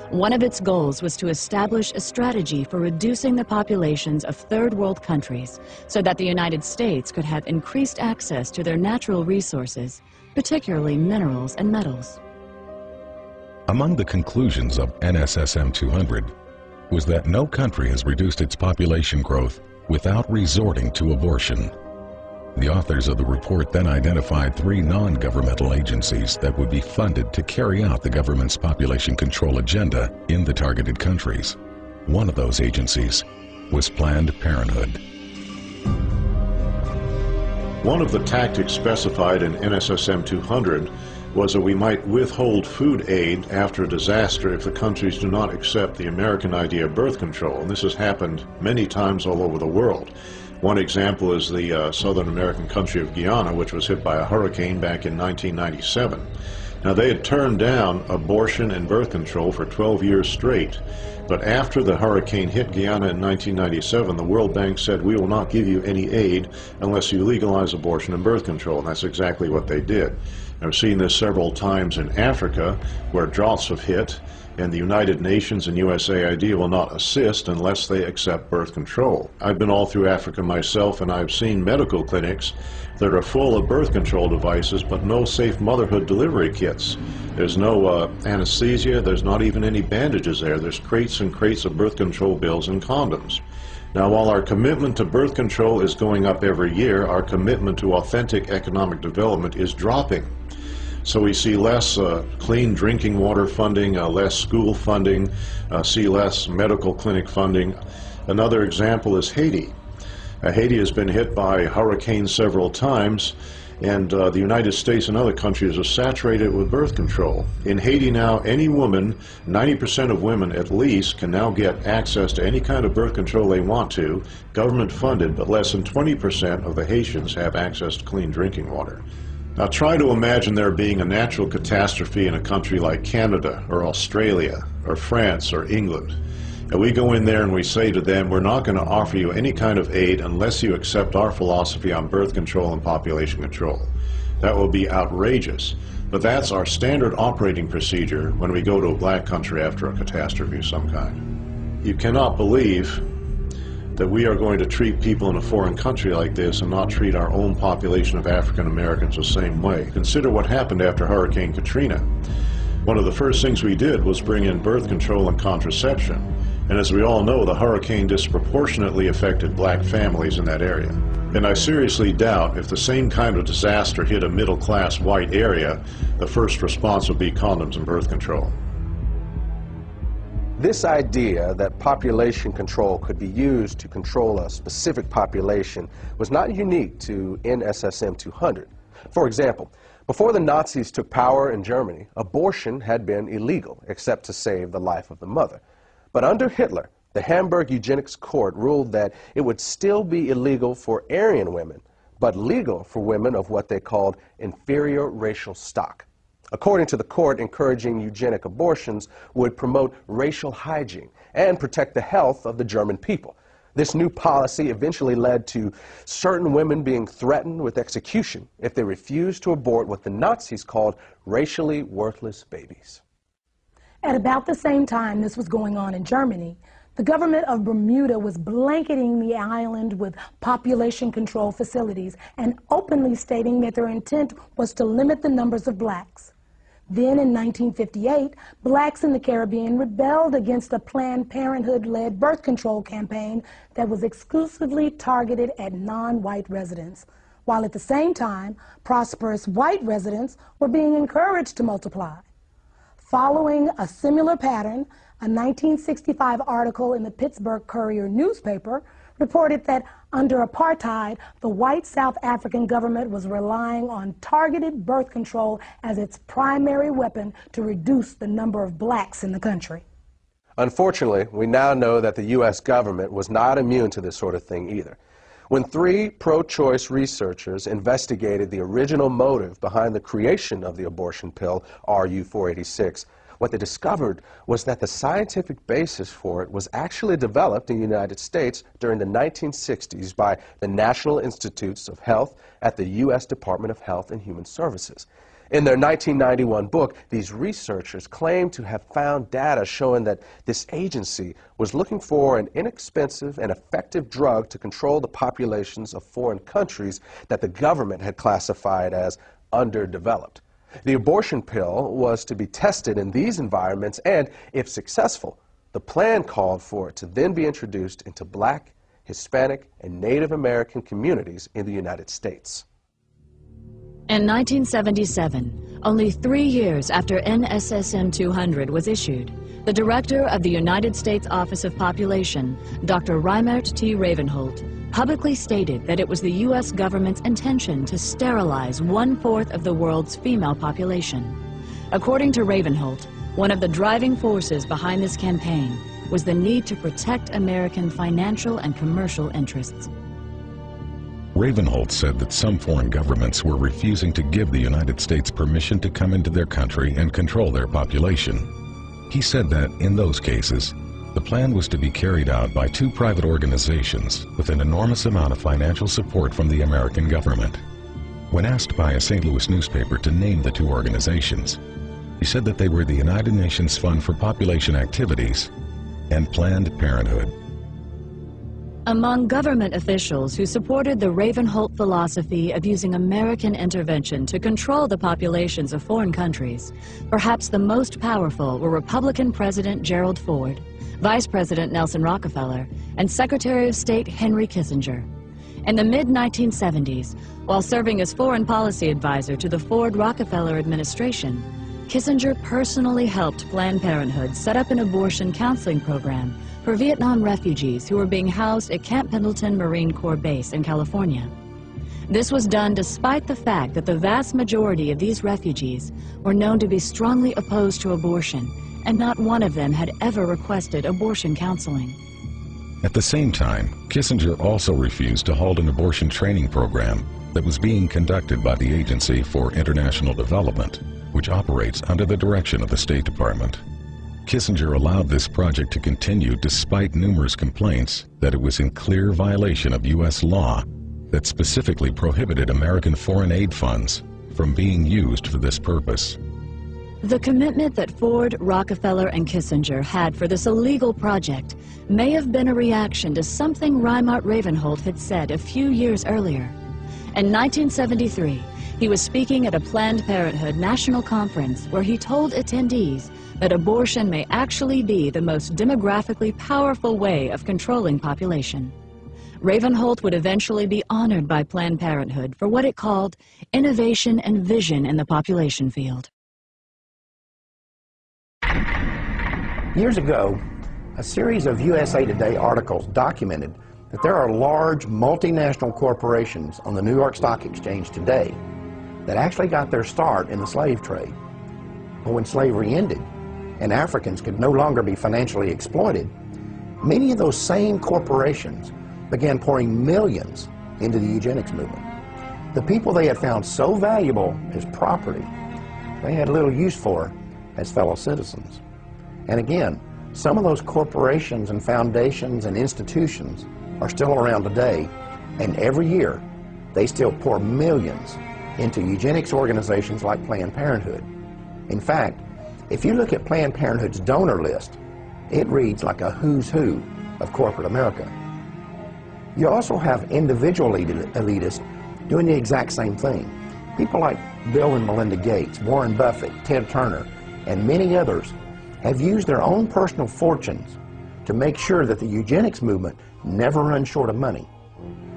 One of its goals was to establish a strategy for reducing the populations of third world countries so that the United States could have increased access to their natural resources, particularly minerals and metals. Among the conclusions of NSSM 200 was that no country has reduced its population growth without resorting to abortion. The authors of the report then identified 3 non-governmental agencies that would be funded to carry out the government's population control agenda in the targeted countries. One of those agencies was Planned Parenthood. One of the tactics specified in NSSM 200 was that we might withhold food aid after a disaster if the countries do not accept the American idea of birth control. And this has happened many times all over the world. One example is the Southern American country of Guyana, which was hit by a hurricane back in 1997. Now, they had turned down abortion and birth control for 12 years straight. But after the hurricane hit Guyana in 1997, the World Bank said, we will not give you any aid unless you legalize abortion and birth control. And that's exactly what they did. I've seen this several times in Africa, where droughts have hit, and the United Nations and USAID will not assist unless they accept birth control. I've been all through Africa myself, and I've seen medical clinics that are full of birth control devices, but no safe motherhood delivery kits. There's no anesthesia, there's not even any bandages there. There's crates and crates of birth control pills and condoms. Now, while our commitment to birth control is going up every year, our commitment to authentic economic development is dropping. So we see less clean drinking water funding, less school funding, see less medical clinic funding. Another example is Haiti. Haiti has been hit by hurricanes several times, and the United States and other countries are saturated with birth control. In Haiti now, any woman, 90% of women at least, can now get access to any kind of birth control they want to, government funded, but less than 20% of the Haitians have access to clean drinking water. Now try to imagine there being a natural catastrophe in a country like Canada or Australia or France or England. And we go in there and we say to them, we're not going to offer you any kind of aid unless you accept our philosophy on birth control and population control. That will be outrageous. But that's our standard operating procedure when we go to a black country after a catastrophe of some kind. You cannot believe that we are going to treat people in a foreign country like this and not treat our own population of African Americans the same way. Consider what happened after Hurricane Katrina. One of the first things we did was bring in birth control and contraception. And as we all know, the hurricane disproportionately affected black families in that area. And I seriously doubt if the same kind of disaster hit a middle-class white area, the first response would be condoms and birth control. This idea that population control could be used to control a specific population was not unique to NSSM 200. For example, before the Nazis took power in Germany, abortion had been illegal, except to save the life of the mother. But under Hitler, the Hamburg Eugenics Court ruled that it would still be illegal for Aryan women, but legal for women of what they called inferior racial stock. According to the court, encouraging eugenic abortions would promote racial hygiene and protect the health of the German people. This new policy eventually led to certain women being threatened with execution if they refused to abort what the Nazis called racially worthless babies. At about the same time this was going on in Germany, the government of Bermuda was blanketing the island with population control facilities and openly stating that their intent was to limit the numbers of blacks. Then in 1958, blacks in the Caribbean rebelled against a Planned Parenthood-led birth control campaign that was exclusively targeted at non-white residents, while at the same time, prosperous white residents were being encouraged to multiply. Following a similar pattern, a 1965 article in the Pittsburgh Courier newspaper reported that under apartheid, the white South African government was relying on targeted birth control as its primary weapon to reduce the number of blacks in the country. Unfortunately, we now know that the U.S. government was not immune to this sort of thing either. When 3 pro-choice researchers investigated the original motive behind the creation of the abortion pill, RU-486, what they discovered was that the scientific basis for it was actually developed in the United States during the 1960s by the National Institutes of Health at the U.S. Department of Health and Human Services. In their 1991 book, these researchers claimed to have found data showing that this agency was looking for an inexpensive and effective drug to control the populations of foreign countries that the government had classified as underdeveloped. The abortion pill was to be tested in these environments and, if successful, the plan called for it to then be introduced into black, Hispanic, and Native American communities in the United States. In 1977, only 3 years after NSSM 200 was issued, the director of the United States Office of Population, Dr. Reimert T. Ravenholt, publicly stated that it was the U.S. government's intention to sterilize 1/4 of the world's female population. According to Ravenholt, one of the driving forces behind this campaign was the need to protect American financial and commercial interests. Ravenholt said that some foreign governments were refusing to give the United States permission to come into their country and control their population. He said that, in those cases, the plan was to be carried out by 2 private organizations with an enormous amount of financial support from the American government. When asked by a St. Louis newspaper to name the 2 organizations, he said that they were the United Nations Fund for Population Activities and Planned Parenthood. Among government officials who supported the Ravenholt philosophy of using American intervention to control the populations of foreign countries, perhaps the most powerful were Republican President Gerald Ford, Vice President Nelson Rockefeller, and Secretary of State Henry Kissinger. In the mid-1970s, while serving as foreign policy advisor to the Ford-Rockefeller administration, Kissinger personally helped Planned Parenthood set up an abortion counseling program for Vietnam refugees who were being housed at Camp Pendleton Marine Corps Base in California. This was done despite the fact that the vast majority of these refugees were known to be strongly opposed to abortion, and not one of them had ever requested abortion counseling. At the same time, Kissinger also refused to hold an abortion training program that was being conducted by the Agency for International Development, which operates under the direction of the State Department. Kissinger allowed this project to continue despite numerous complaints that it was in clear violation of U.S. law that specifically prohibited American foreign aid funds from being used for this purpose. The commitment that Ford, Rockefeller, and Kissinger had for this illegal project may have been a reaction to something Reimert Ravenholt had said a few years earlier. In 1973, he was speaking at a Planned Parenthood national conference where he told attendees that abortion may actually be the most demographically powerful way of controlling population. Ravenholt would eventually be honored by Planned Parenthood for what it called innovation and vision in the population field. Years ago, a series of USA Today articles documented that there are large multinational corporations on the New York Stock Exchange today that actually got their start in the slave trade. But when slavery ended and Africans could no longer be financially exploited, many of those same corporations began pouring millions into the eugenics movement. The people they had found so valuable as property, they had little use for as fellow citizens. And again, some of those corporations and foundations and institutions are still around today, and every year they still pour millions into eugenics organizations like Planned Parenthood. In fact, if you look at Planned Parenthood's donor list, it reads like a who's who of corporate America. You also have individual elitists doing the exact same thing. People like Bill and Melinda Gates, Warren Buffett, Ted Turner, and many others have used their own personal fortunes to make sure that the eugenics movement never runs short of money.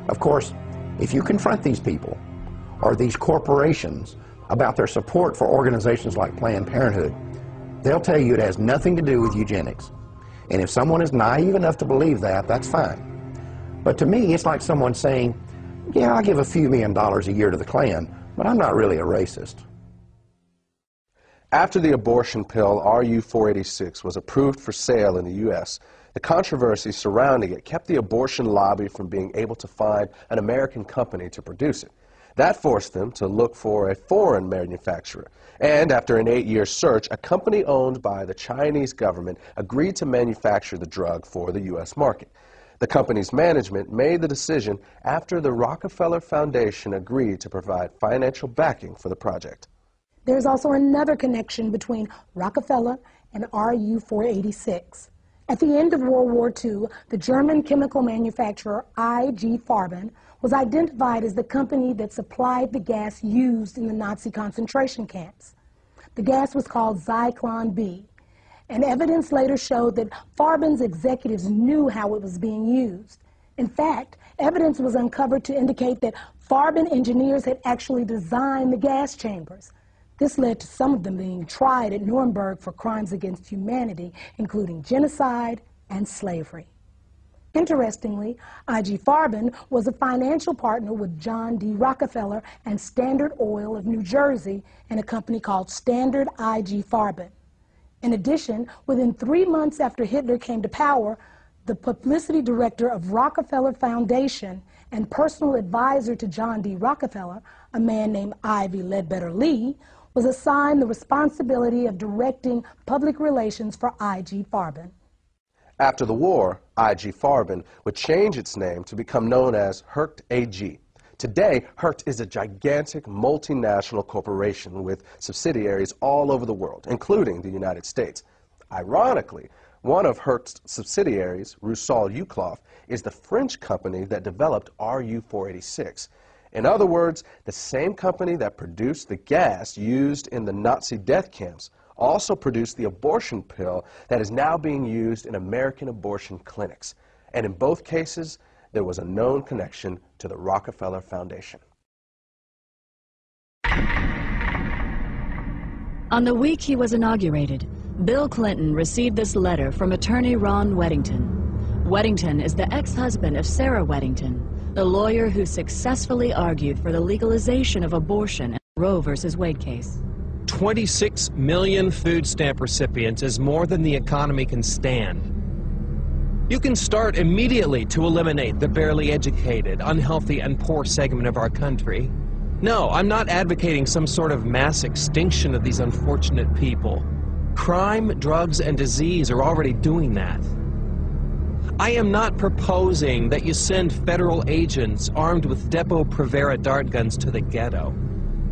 Of course, if you confront these people or these corporations about their support for organizations like Planned Parenthood, they'll tell you it has nothing to do with eugenics. And if someone is naive enough to believe that, that's fine. But to me, it's like someone saying, yeah, I'll give a few $1 million a year to the Klan, but I'm not really a racist. After the abortion pill RU-486 was approved for sale in the U.S., the controversy surrounding it kept the abortion lobby from being able to find an American company to produce it. That forced them to look for a foreign manufacturer. And after an 8-year search, a company owned by the Chinese government agreed to manufacture the drug for the U.S. market. The company's management made the decision after the Rockefeller Foundation agreed to provide financial backing for the project. There's also another connection between Rockefeller and RU-486. At the end of World War II, the German chemical manufacturer IG Farben was identified as the company that supplied the gas used in the Nazi concentration camps. The gas was called Zyklon B, and evidence later showed that Farben's executives knew how it was being used. In fact, evidence was uncovered to indicate that Farben engineers had actually designed the gas chambers. This led to some of them being tried at Nuremberg for crimes against humanity, including genocide and slavery. Interestingly, IG Farben was a financial partner with John D. Rockefeller and Standard Oil of New Jersey in a company called Standard IG Farben. In addition, within 3 months after Hitler came to power, the publicity director of Rockefeller Foundation and personal advisor to John D. Rockefeller, a man named Ivy Ledbetter Lee, was assigned the responsibility of directing public relations for IG Farben. After the war, IG Farben would change its name to become known as Hercht AG. Today, Hercht is a gigantic multinational corporation with subsidiaries all over the world, including the United States. Ironically, one of Hercht's subsidiaries, Rusal-Yuclof, is the French company that developed RU-486. In other words, the same company that produced the gas used in the Nazi death camps also produced the abortion pill that is now being used in American abortion clinics. And in both cases, there was a known connection to the Rockefeller Foundation. On the week he was inaugurated, Bill Clinton received this letter from attorney Ron Weddington. Weddington is the ex-husband of Sarah Weddington, the lawyer who successfully argued for the legalization of abortion in the Roe v. Wade case. 26 million food stamp recipients is more than the economy can stand. You can start immediately to eliminate the barely educated, unhealthy, and poor segment of our country. No, I'm not advocating some sort of mass extinction of these unfortunate people. Crime, drugs, and disease are already doing that. I am not proposing that you send federal agents armed with Depo-Provera dart guns to the ghetto.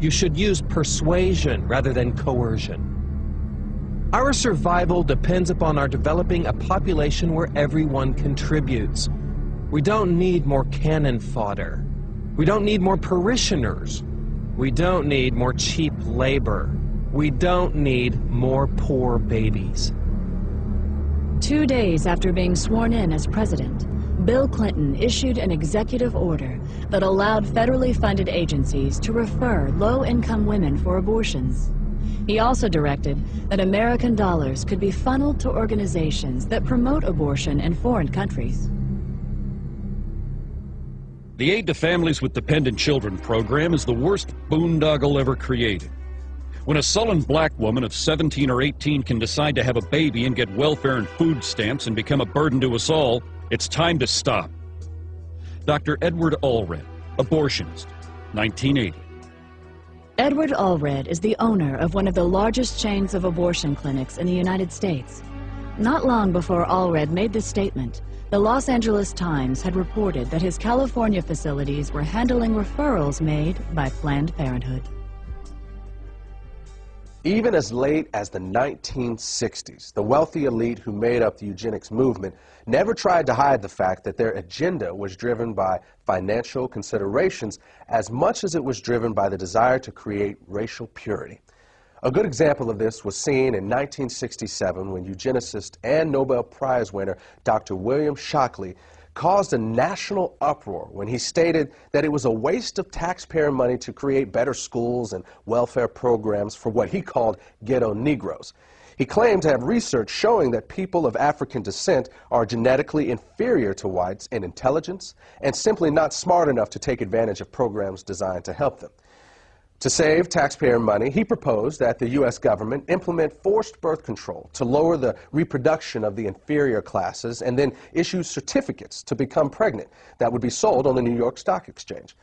You should use persuasion rather than coercion. Our survival depends upon our developing a population where everyone contributes. We don't need more cannon fodder. We don't need more parishioners. We don't need more cheap labor. We don't need more poor babies. 2 days after being sworn in as president, Bill Clinton issued an executive order that allowed federally funded agencies to refer low-income women for abortions. He also directed that American dollars could be funneled to organizations that promote abortion in foreign countries. The Aid to Families with Dependent Children program is the worst boondoggle ever created. When a sullen black woman of 17 or 18 can decide to have a baby and get welfare and food stamps and become a burden to us all, it's time to stop. Dr. Edward Allred, abortionist, 1980. Edward Allred is the owner of one of the largest chains of abortion clinics in the United States. Not long before Allred made this statement, the Los Angeles Times had reported that his California facilities were handling referrals made by Planned Parenthood. Even as late as the 1960s, the wealthy elite who made up the eugenics movement never tried to hide the fact that their agenda was driven by financial considerations as much as it was driven by the desire to create racial purity. A good example of this was seen in 1967 when eugenicist and Nobel Prize winner Dr. William Shockley caused a national uproar when he stated that it was a waste of taxpayer money to create better schools and welfare programs for what he called ghetto Negroes. He claimed to have research showing that people of African descent are genetically inferior to whites in intelligence and simply not smart enough to take advantage of programs designed to help them. To save taxpayer money, he proposed that the U.S. government implement forced birth control to lower the reproduction of the inferior classes and then issue certificates to become pregnant that would be sold on the New York Stock Exchange.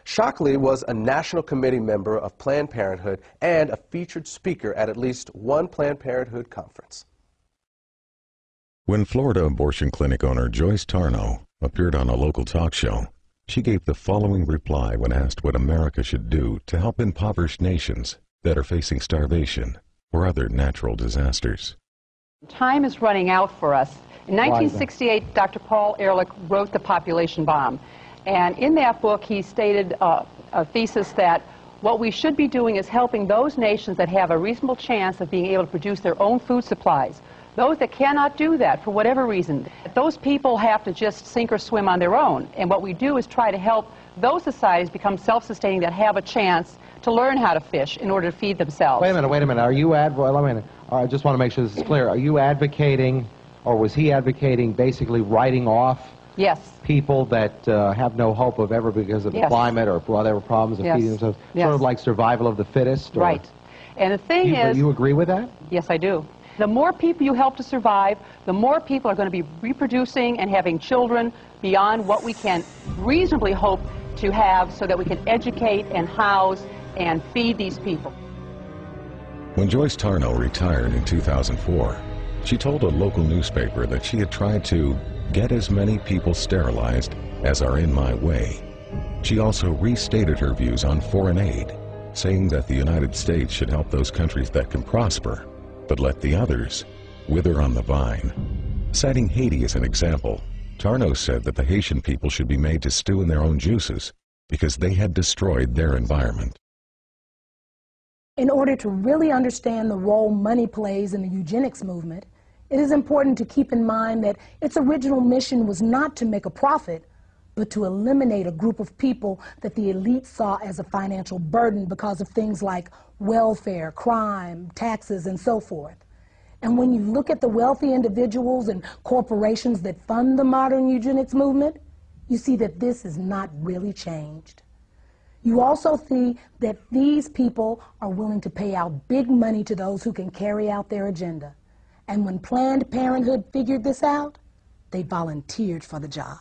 Shockley was a National Committee member of Planned Parenthood and a featured speaker at least one Planned Parenthood conference. When Florida abortion clinic owner Joyce Tarnow appeared on a local talk show, she gave the following reply when asked what America should do to help impoverished nations that are facing starvation or other natural disasters. Time is running out for us. In 1968, Dr. Paul Ehrlich wrote The Population Bomb. And in that book, he stated a thesis that what we should be doing is helping those nations that have a reasonable chance of being able to produce their own food supplies. Those that cannot do that for whatever reason, those people have to just sink or swim on their own. And what we do is try to help those societies become self-sustaining that have a chance to learn how to fish in order to feed themselves. Wait a minute. Are you I just want to make sure this is clear. Are you advocating, or was he advocating, basically writing off people that have no hope of ever because of the climate or whatever problems of feeding themselves? Sort of like survival of the fittest? Or right. And the thing is... You agree with that? Yes, I do. The more people you help to survive, the more people are going to be reproducing and having children beyond what we can reasonably hope to have so that we can educate and house and feed these people. When Joyce Tarnow retired in 2004, she told a local newspaper that she had tried to get as many people sterilized as are in my way. She also restated her views on foreign aid, saying that the United States should help those countries that can prosper, but let the others wither on the vine. Citing Haiti as an example, Tarnow said that the Haitian people should be made to stew in their own juices because they had destroyed their environment. In order to really understand the role money plays in the eugenics movement, it is important to keep in mind that its original mission was not to make a profit, but to eliminate a group of people that the elite saw as a financial burden because of things like welfare, crime, taxes, and so forth. And when you look at the wealthy individuals and corporations that fund the modern eugenics movement, you see that this is not really changed. You also see that these people are willing to pay out big money to those who can carry out their agenda. And when Planned Parenthood figured this out, they volunteered for the job.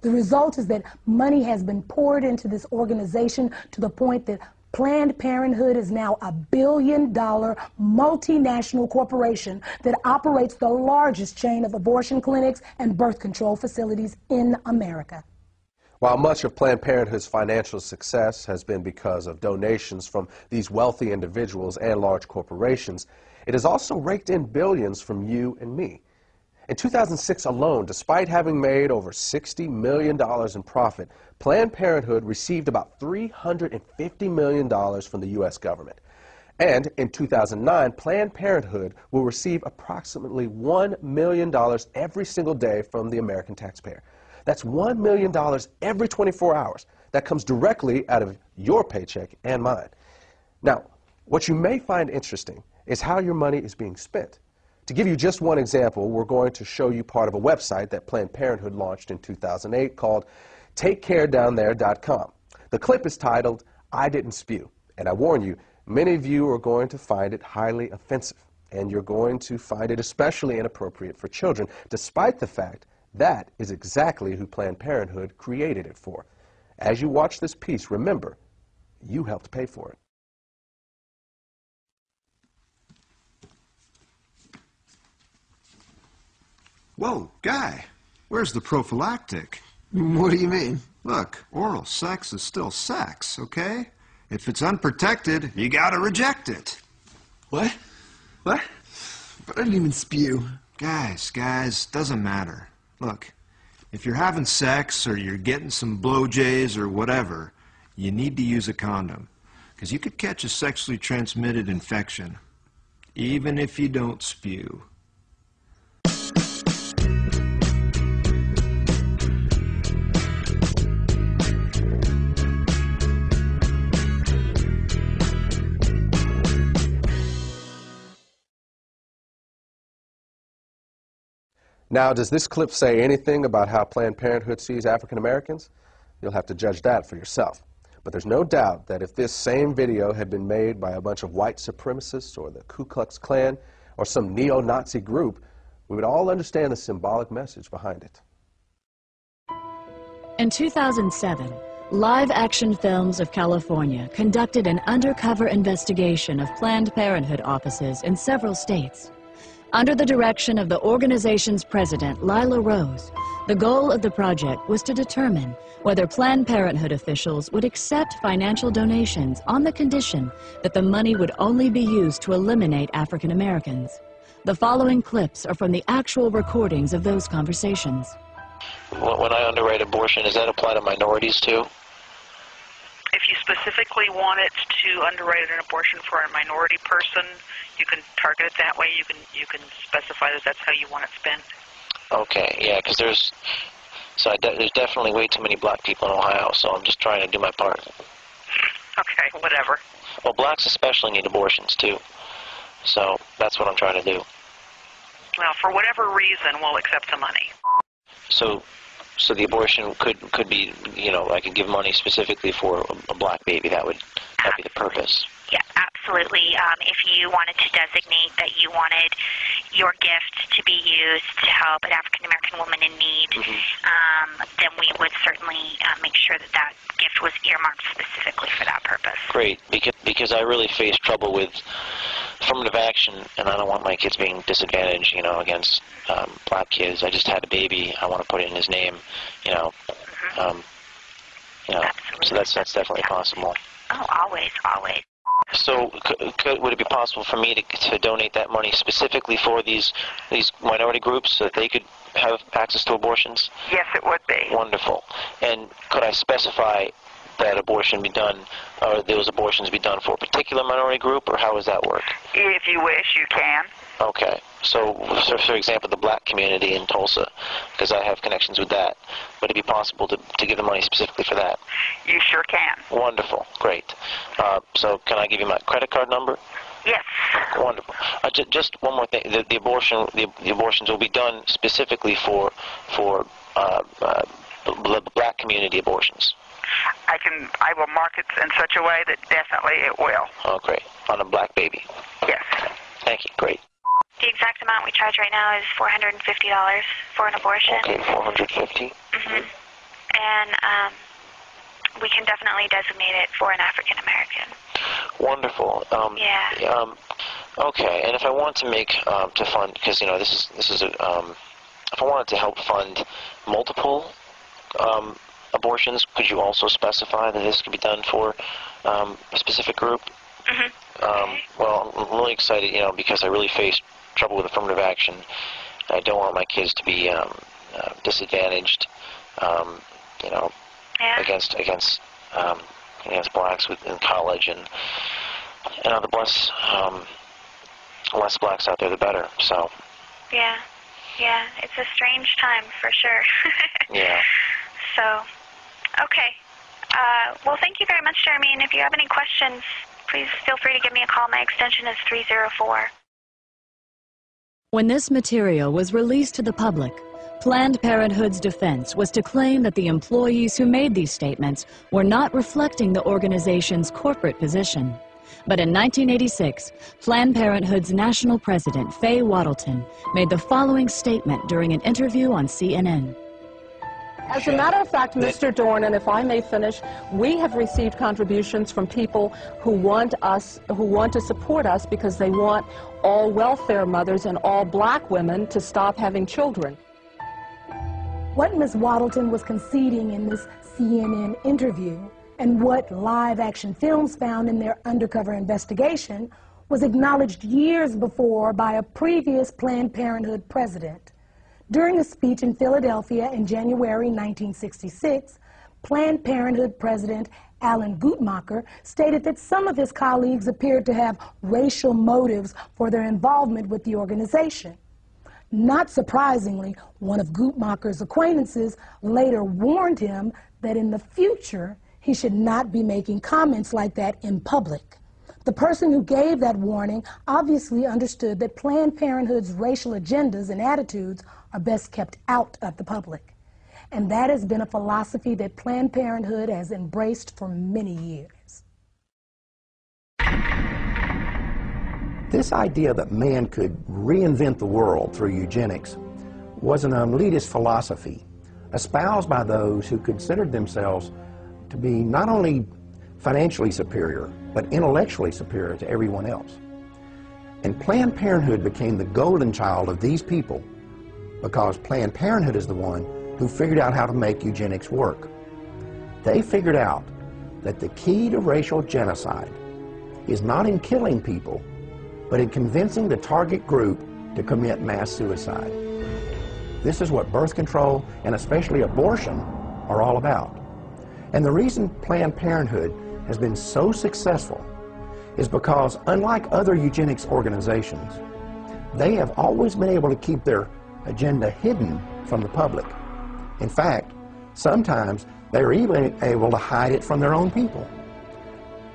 The result is that money has been poured into this organization to the point that Planned Parenthood is now a billion-dollar multinational corporation that operates the largest chain of abortion clinics and birth control facilities in America. While much of Planned Parenthood's financial success has been because of donations from these wealthy individuals and large corporations, it has also raked in billions from you and me. In 2006 alone, despite having made over $60 million in profit, Planned Parenthood received about $350 million from the U.S. government. And in 2009, Planned Parenthood will receive approximately $1 million every single day from the American taxpayer. That's $1 million every 24 hours. That comes directly out of your paycheck and mine. Now, what you may find interesting is how your money is being spent. To give you just one example, we're going to show you part of a website that Planned Parenthood launched in 2008 called TakeCareDownThere.com. The clip is titled, "I Didn't Spew," and I warn you, many of you are going to find it highly offensive, and you're going to find it especially inappropriate for children, despite the fact that is exactly who Planned Parenthood created it for. As you watch this piece, remember, you helped pay for it. Whoa, guy, where's the prophylactic? What do you mean? Look, oral sex is still sex, okay? If it's unprotected, you gotta reject it. What? What? But I didn't even spew. Guys, doesn't matter. Look, if you're having sex or you're getting some blowjays or whatever, you need to use a condom. Because you could catch a sexually transmitted infection, even if you don't spew. Now, does this clip say anything about how Planned Parenthood sees African Americans? You'll have to judge that for yourself. But there's no doubt that if this same video had been made by a bunch of white supremacists or the Ku Klux Klan or some neo-Nazi group, we would all understand the symbolic message behind it. In 2007, Live Action Films of California conducted an undercover investigation of Planned Parenthood offices in several states. Under the direction of the organization's president, Lila Rose, the goal of the project was to determine whether Planned Parenthood officials would accept financial donations on the condition that the money would only be used to eliminate African Americans. The following clips are from the actual recordings of those conversations. When I underwrite abortion, does that apply to minorities too? If you specifically want it to underwrite an abortion for a minority person, you can target it that way. You can specify that that's how you want it spent. Okay, yeah, because there's definitely way too many black people in Ohio, so I'm just trying to do my part. Okay, whatever. Well, blacks especially need abortions too, so that's what I'm trying to do. Well, for whatever reason, we'll accept the money. So the abortion could be, you know, I could give money specifically for a black baby. That'd be the purpose. Yeah, absolutely. If you wanted to designate that you wanted your gift to be used to help an African-American woman in need, then we would certainly make sure that that gift was earmarked specifically for that purpose. Great, because I really face trouble with affirmative action, and I don't want my kids being disadvantaged, you know, against black kids. I just had a baby. I want to put it in his name, you know. So that's definitely possible. Oh, always, always. So would it be possible for me to donate that money specifically for these minority groups so that they could have access to abortions? Yes, it would be. Wonderful. And could I specify that abortion be done, or those abortions be done for a particular minority group, or how does that work? If you wish, you can. Okay. So for example, the black community in Tulsa, because I have connections with that, would it be possible to give the money specifically for that? You sure can. Wonderful. Great. So can I give you my credit card number? Yes. Wonderful. Just one more thing. The abortions will be done specifically for the black community abortions. I will mark it in such a way that definitely it will. Oh, great. On a black baby. Yes. Thank you. Great. The exact amount we charge right now is $450 for an abortion. Okay, $450. And we can definitely designate it for an African American. Wonderful. Yeah. Okay, and if I want to make to fund, because this is a if I wanted to help fund multiple abortions, could you also specify that this could be done for a specific group? Well, I'm really excited, because I really face trouble with affirmative action. I don't want my kids to be disadvantaged, against blacks in college, and the less blacks out there, the better. So. Yeah, it's a strange time for sure. Yeah. So, okay. Well, thank you very much, Jeremy. And if you have any questions, please feel free to give me a call. My extension is 304. When this material was released to the public, Planned Parenthood's defense was to claim that the employees who made these statements were not reflecting the organization's corporate position. But in 1986, Planned Parenthood's national president, Faye Wattleton, made the following statement during an interview on CNN. As a matter of fact, Mr. Dorn, and if I may finish, we have received contributions from people who want to support us because they want all welfare mothers and all black women to stop having children. What Ms. Wattleton was conceding in this CNN interview, and what live-action films found in their undercover investigation, was acknowledged years before by a previous Planned Parenthood president. During a speech in Philadelphia in January 1966, Planned Parenthood President Alan Guttmacher stated that some of his colleagues appeared to have racial motives for their involvement with the organization. Not surprisingly, one of Guttmacher's acquaintances later warned him that in the future, he should not be making comments like that in public. The person who gave that warning obviously understood that Planned Parenthood's racial agendas and attitudes are best kept out of the public. And that has been a philosophy that Planned Parenthood has embraced for many years. This idea that man could reinvent the world through eugenics was an elitist philosophy espoused by those who considered themselves to be not only financially superior, but intellectually superior to everyone else. And Planned Parenthood became the golden child of these people because Planned Parenthood is the one who figured out how to make eugenics work. They figured out that the key to racial genocide is not in killing people, but in convincing the target group to commit mass suicide. This is what birth control, and especially abortion, are all about. And the reason Planned Parenthood has been so successful is because, unlike other eugenics organizations, they have always been able to keep their agenda hidden from the public. In fact, sometimes they're even able to hide it from their own people.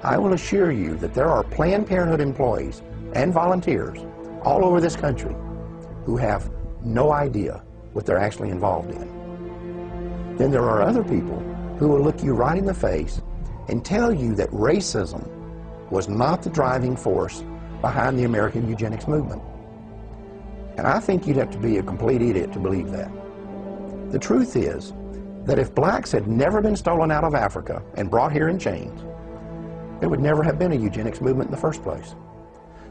I will assure you that there are Planned Parenthood employees and volunteers all over this country who have no idea what they're actually involved in. Then there are other people who will look you right in the face and tell you that racism was not the driving force behind the American eugenics movement. And I think you'd have to be a complete idiot to believe that. The truth is that if blacks had never been stolen out of Africa and brought here in chains, there would never have been a eugenics movement in the first place.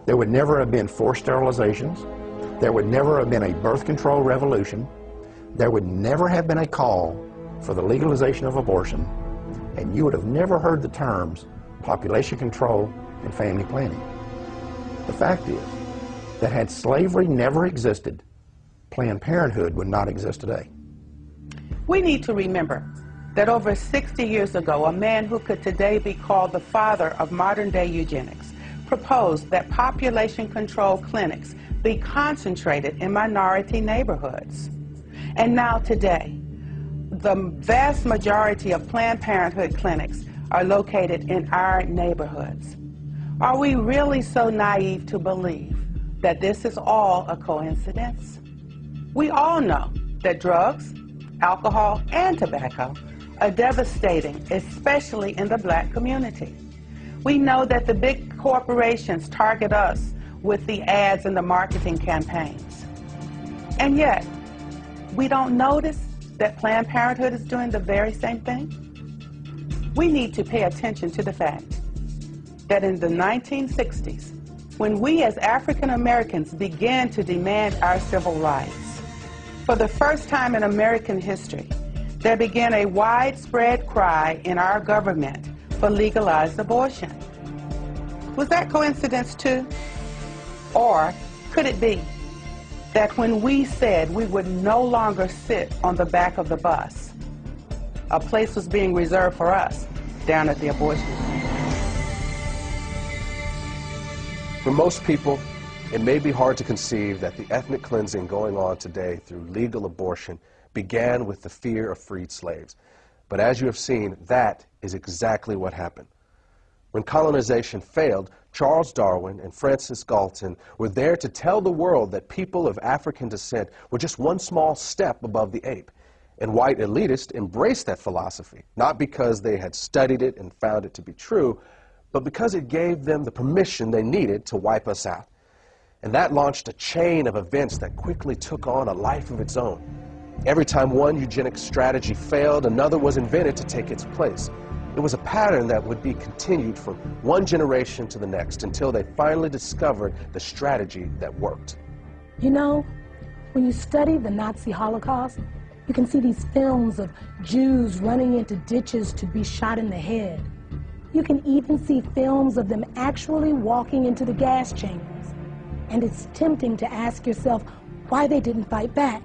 There would never have been forced sterilizations. There would never have been a birth control revolution. There would never have been a call for the legalization of abortion, and you would have never heard the terms population control and family planning. The fact is that had slavery never existed, Planned Parenthood would not exist today. We need to remember that over 60 years ago, a man who could today be called the father of modern-day eugenics proposed that population control clinics be concentrated in minority neighborhoods. And now today, the vast majority of Planned Parenthood clinics are located in our neighborhoods. Are we really so naive to believe that this is all a coincidence? We all know that drugs, alcohol, and tobacco are devastating, especially in the black community. We know that the big corporations target us with the ads and the marketing campaigns. And yet, we don't notice that Planned Parenthood is doing the very same thing? we need to pay attention to the fact that in the 1960s, when we as African Americans began to demand our civil rights, for the first time in American history, there began a widespread cry in our government for legalized abortion. Was that coincidence too? Or could it be that when we said we would no longer sit on the back of the bus, a place was being reserved for us down at the abortion clinic? For most people, it may be hard to conceive that the ethnic cleansing going on today through legal abortion began with the fear of freed slaves. But as you have seen, that is exactly what happened. When colonization failed, Charles Darwin and Francis Galton were there to tell the world that people of African descent were just one small step above the ape. And white elitists embraced that philosophy, not because they had studied it and found it to be true, but because it gave them the permission they needed to wipe us out. And that launched a chain of events that quickly took on a life of its own. Every time one eugenics strategy failed, another was invented to take its place. It was a pattern that would be continued from one generation to the next until they finally discovered the strategy that worked. You know, when you study the Nazi Holocaust, you can see these films of Jews running into ditches to be shot in the head. You can even see films of them actually walking into the gas chambers. And it's tempting to ask yourself why they didn't fight back.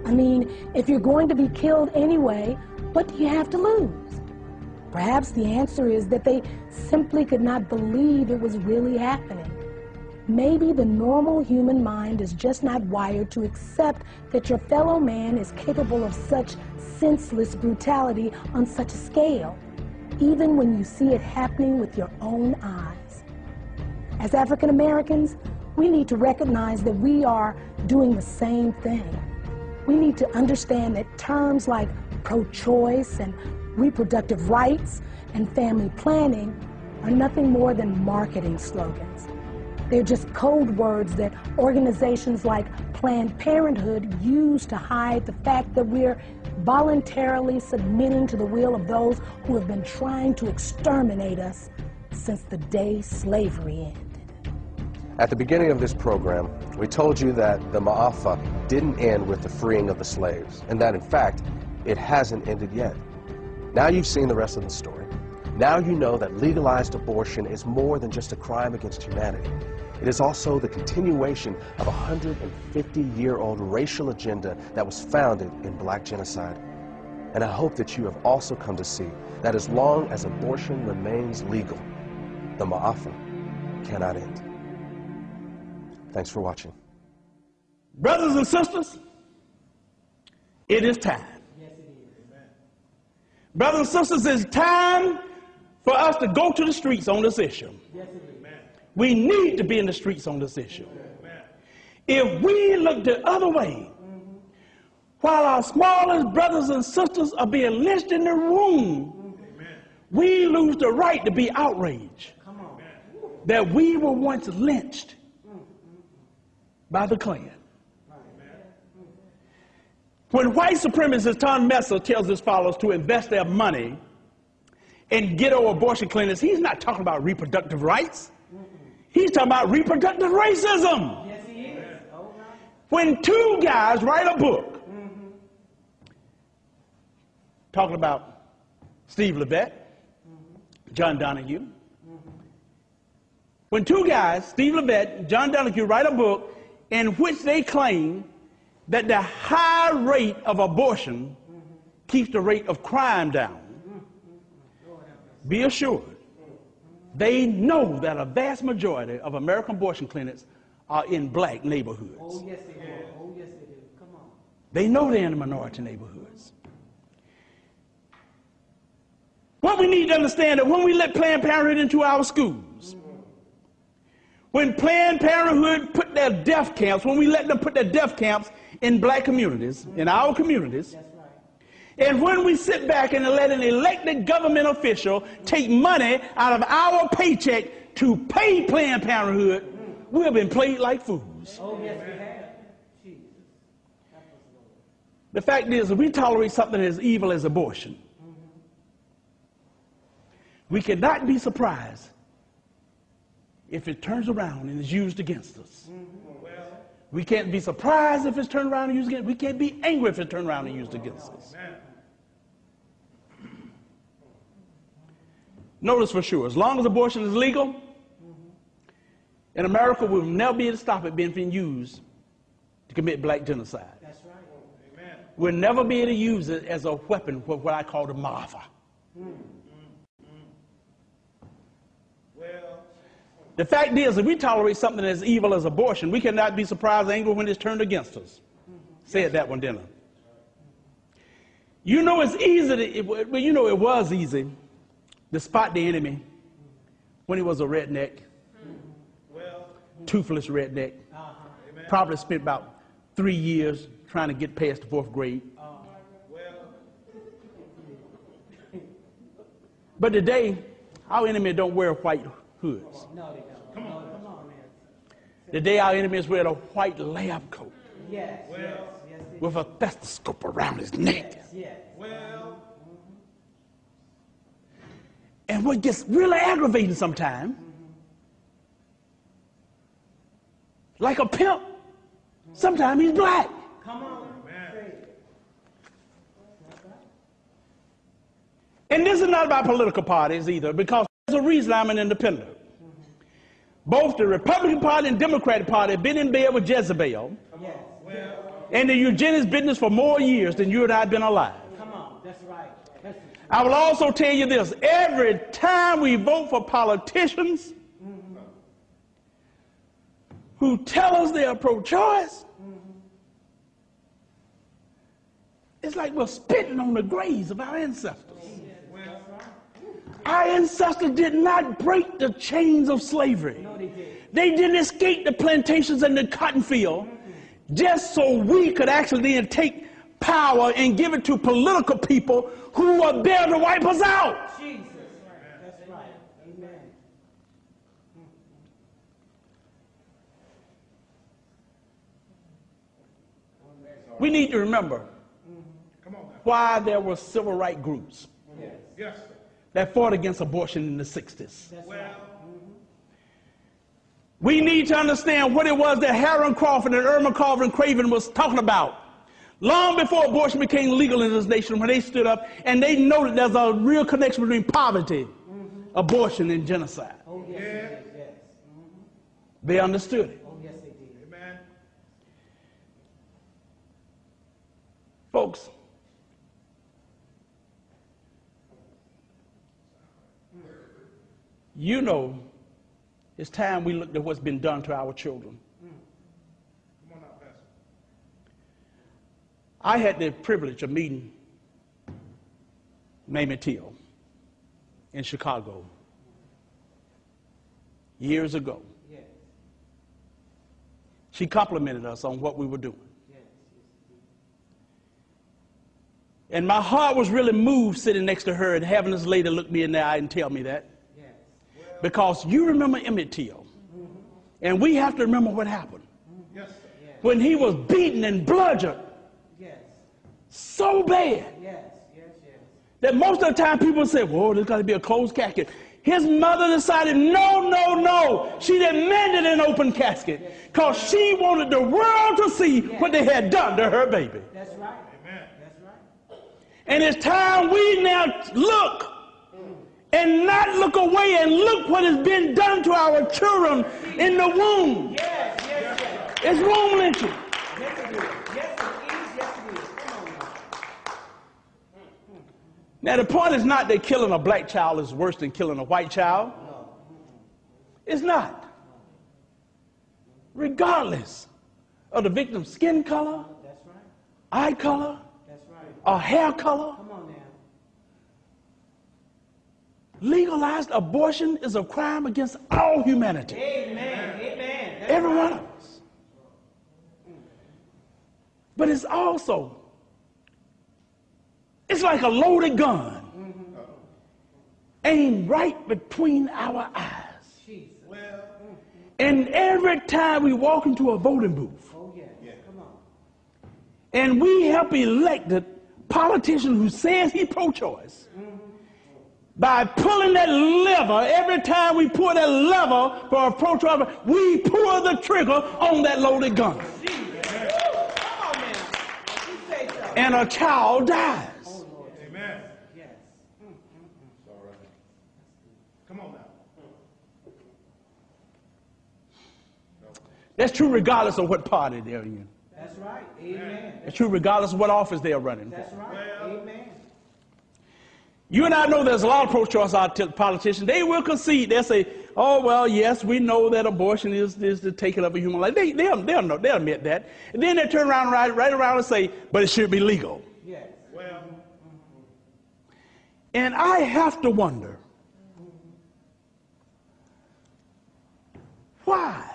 I mean, if you're going to be killed anyway, what do you have to lose? Perhaps the answer is that they simply could not believe it was really happening. Maybe the normal human mind is just not wired to accept that your fellow man is capable of such senseless brutality on such a scale, even when you see it happening with your own eyes. As African Americans, we need to recognize that we are doing the same thing. We need to understand that terms like pro-choice and reproductive rights and family planning are nothing more than marketing slogans. They're just code words that organizations like Planned Parenthood use to hide the fact that we're voluntarily submitting to the will of those who have been trying to exterminate us since the day slavery ended. At the beginning of this program, we told you that the Ma'afa didn't end with the freeing of the slaves, and that in fact, it hasn't ended yet. Now you've seen the rest of the story. Now you know that legalized abortion is more than just a crime against humanity. It is also the continuation of a 150-year-old racial agenda that was founded in black genocide. And I hope that you have also come to see that as long as abortion remains legal, the Ma'afa cannot end. Thanks for watching. Brothers and sisters, it is time. Yes, it is. Brothers and sisters, it's time for us to go to the streets on this issue. Yes, it is. We need to be in the streets on this issue. Amen. If we look the other way, while our smallest brothers and sisters are being lynched in the room, we lose the right to be outraged that we were once lynched by the Klan. When white supremacist Tom Messer tells his followers to invest their money in ghetto abortion clinics, he's not talking about reproductive rights. He's talking about reproductive racism. Yes, he is. When two guys write a book talking about Steve Levette, John Donahue, when two guys, Steve Levette and John Donahue, write a book in which they claim that the high rate of abortion keeps the rate of crime down, be assured, they know that a vast majority of American abortion clinics are in black neighborhoods. Oh, yes, they do. Oh, yes, they do. Come on. They know they're in the minority neighborhoods. What we need to understand is when we let Planned Parenthood into our schools, when Planned Parenthood put their death camps, when we let them put their death camps in black communities, in our communities, and when we sit back and let an elected government official take money out of our paycheck to pay Planned Parenthood, we have been played like fools. Oh, yes, we have. The fact is, if we tolerate something as evil as abortion, We cannot be surprised if it turns around and is used against us. We can't be surprised if it's turned around and used against us. We can't be angry if it's turned around and used against us. Notice for sure, as long as abortion is legal, in America, we'll never be able to stop it being used to commit black genocide. That's right. Amen. We'll never be able to use it as a weapon for what I call the Martha. Well, the fact is, if we tolerate something as evil as abortion, we cannot be surprised and angry when it's turned against us. Said that one, didn't I? You know it's easy, you know it was easy to spot the enemy when he was a redneck, toothless redneck. Probably spent about 3 years trying to get past the 4th grade. But today, our enemy don't wear white hoods. No, they don't. Come on, man. Today, our enemies wear a white lab coat. Yes, with a stethoscope around his neck. Yes. And what gets really aggravating sometimes, like a pimp, sometimes he's black. Come on. And this is not about political parties either, because there's a reason I'm an independent. Both the Republican Party and Democratic Party have been in bed with Jezebel and the eugenics business for more years than you and I have been alive. Come on, that's right. I will also tell you this, every time we vote for politicians who tell us they are pro-choice, it's like we're spitting on the graves of our ancestors. Our ancestors did not break the chains of slavery. No, they did. They didn't escape the plantations and the cotton field just so we could actually then take power and give it to political people who were there to wipe us out. Jesus. That's right. Amen. We need to remember why there were civil rights groups that fought against abortion in the 60s. We need to understand what it was that Harold Crawford and Irma Carver Craven was talking about long before abortion became legal in this nation, when they stood up and they noted there's a real connection between poverty, abortion, and genocide. Oh, yes. They understood it. Oh, yes, they did. Amen. Folks, you know, it's time we looked at what's been done to our children. I had the privilege of meeting Mamie Till in Chicago years ago. She complimented us on what we were doing. And my heart was really moved sitting next to her and having this lady look me in the eye and tell me that. Because you remember Emmett Till. And we have to remember what happened. When he was beaten and bludgeoned so bad that most of the time people say, whoa, there's got to be a closed casket. His mother decided, no. She demanded an open casket because she wanted the world to see what they had done to her baby. That's right. Amen. That's right. And it's time we now look and not look away and look what has been done to our children in the womb. It's womb lynching. Yes, it is. Yes, it is. Come on now. Now, the point is not that killing a black child is worse than killing a white child. It's not. Regardless of the victim's skin color, eye color, or hair color, legalized abortion is a crime against all humanity. Amen. Amen. Every one of us. But it's also, it's like a loaded gun aimed right between our eyes. And every time we walk into a voting booth and we help elected politician who says he's pro-choice, by pulling that lever. Every time we pull that lever for a pro-choice, we pull the trigger on that loaded gun. And a child dies. Amen. Yes. Come on now. That's true regardless of what party they're in. That's right. Amen. It's true regardless of what office they're running. That's right. Amen. You and I know there's a lot of pro-choice politicians. They will concede. They'll say, oh, well, yes, we know that abortion is the taking of a human life. They'll admit that. And then they turn around right around and say, but it should be legal. Yes. Well. And I have to wonder, why?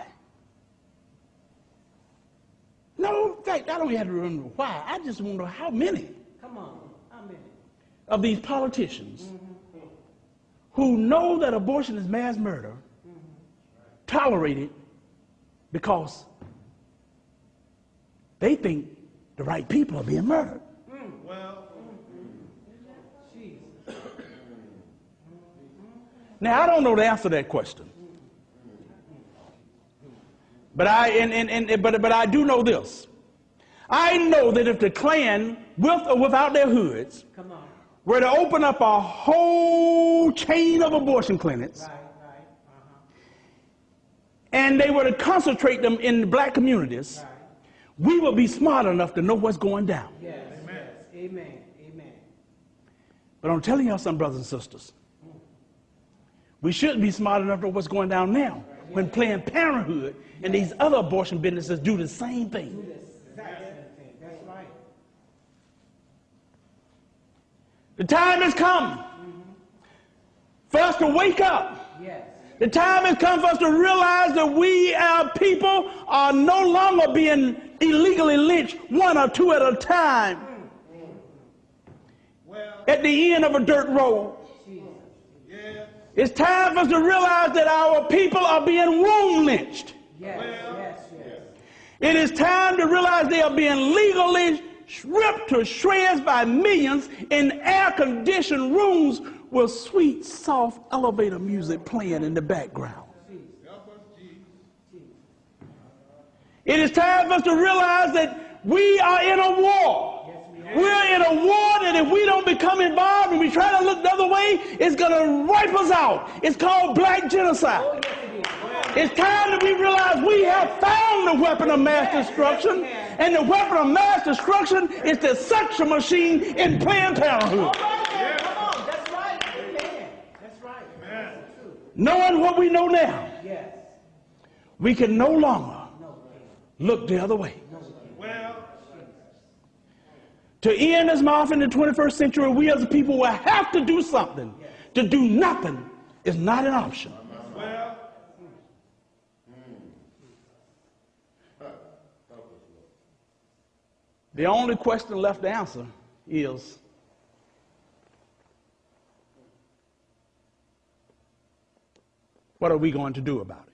No, in fact, I don't have to remember why. I just wonder how many. Come on. How many? Of these politicians who know that abortion is mass murder tolerate it because they think the right people are being murdered. Well, now I don't know the answer to that question, but I do know this. I know that if the Klan, with or without their hoods, were to open up a whole chain of abortion clinics, and they were to concentrate them in the black communities, we will be smart enough to know what's going down. Yes. Amen. Amen. Amen. But I'm telling y'all something, brothers and sisters. We shouldn't be smart enough to know what's going down now when Planned Parenthood and these other abortion businesses do the same thing. That's right. The time has come for us to wake up. Yes. The time has come for us to realize that we, our people, are no longer being illegally lynched one or two at a time at the end of a dirt road. It's time for us to realize that our people are being womb lynched. It is time to realize they are being legally ripped to shreds by millions in air-conditioned rooms with sweet, soft elevator music playing in the background. It is time for us to realize that we are in a war. We're in a war that if we don't become involved and we try to look the other way, it's going to wipe us out. It's called black genocide. It's time that we realize we have found the weapon of mass destruction, and the weapon of mass destruction is the suction machine in Planned Parenthood. That's right. Amen. That's right. Amen. Knowing what we know now, we can no longer look the other way. To end this mouth in the 21st century, we as a people will have to do something. To do nothing is not an option. The only question left to answer is, what are we going to do about it?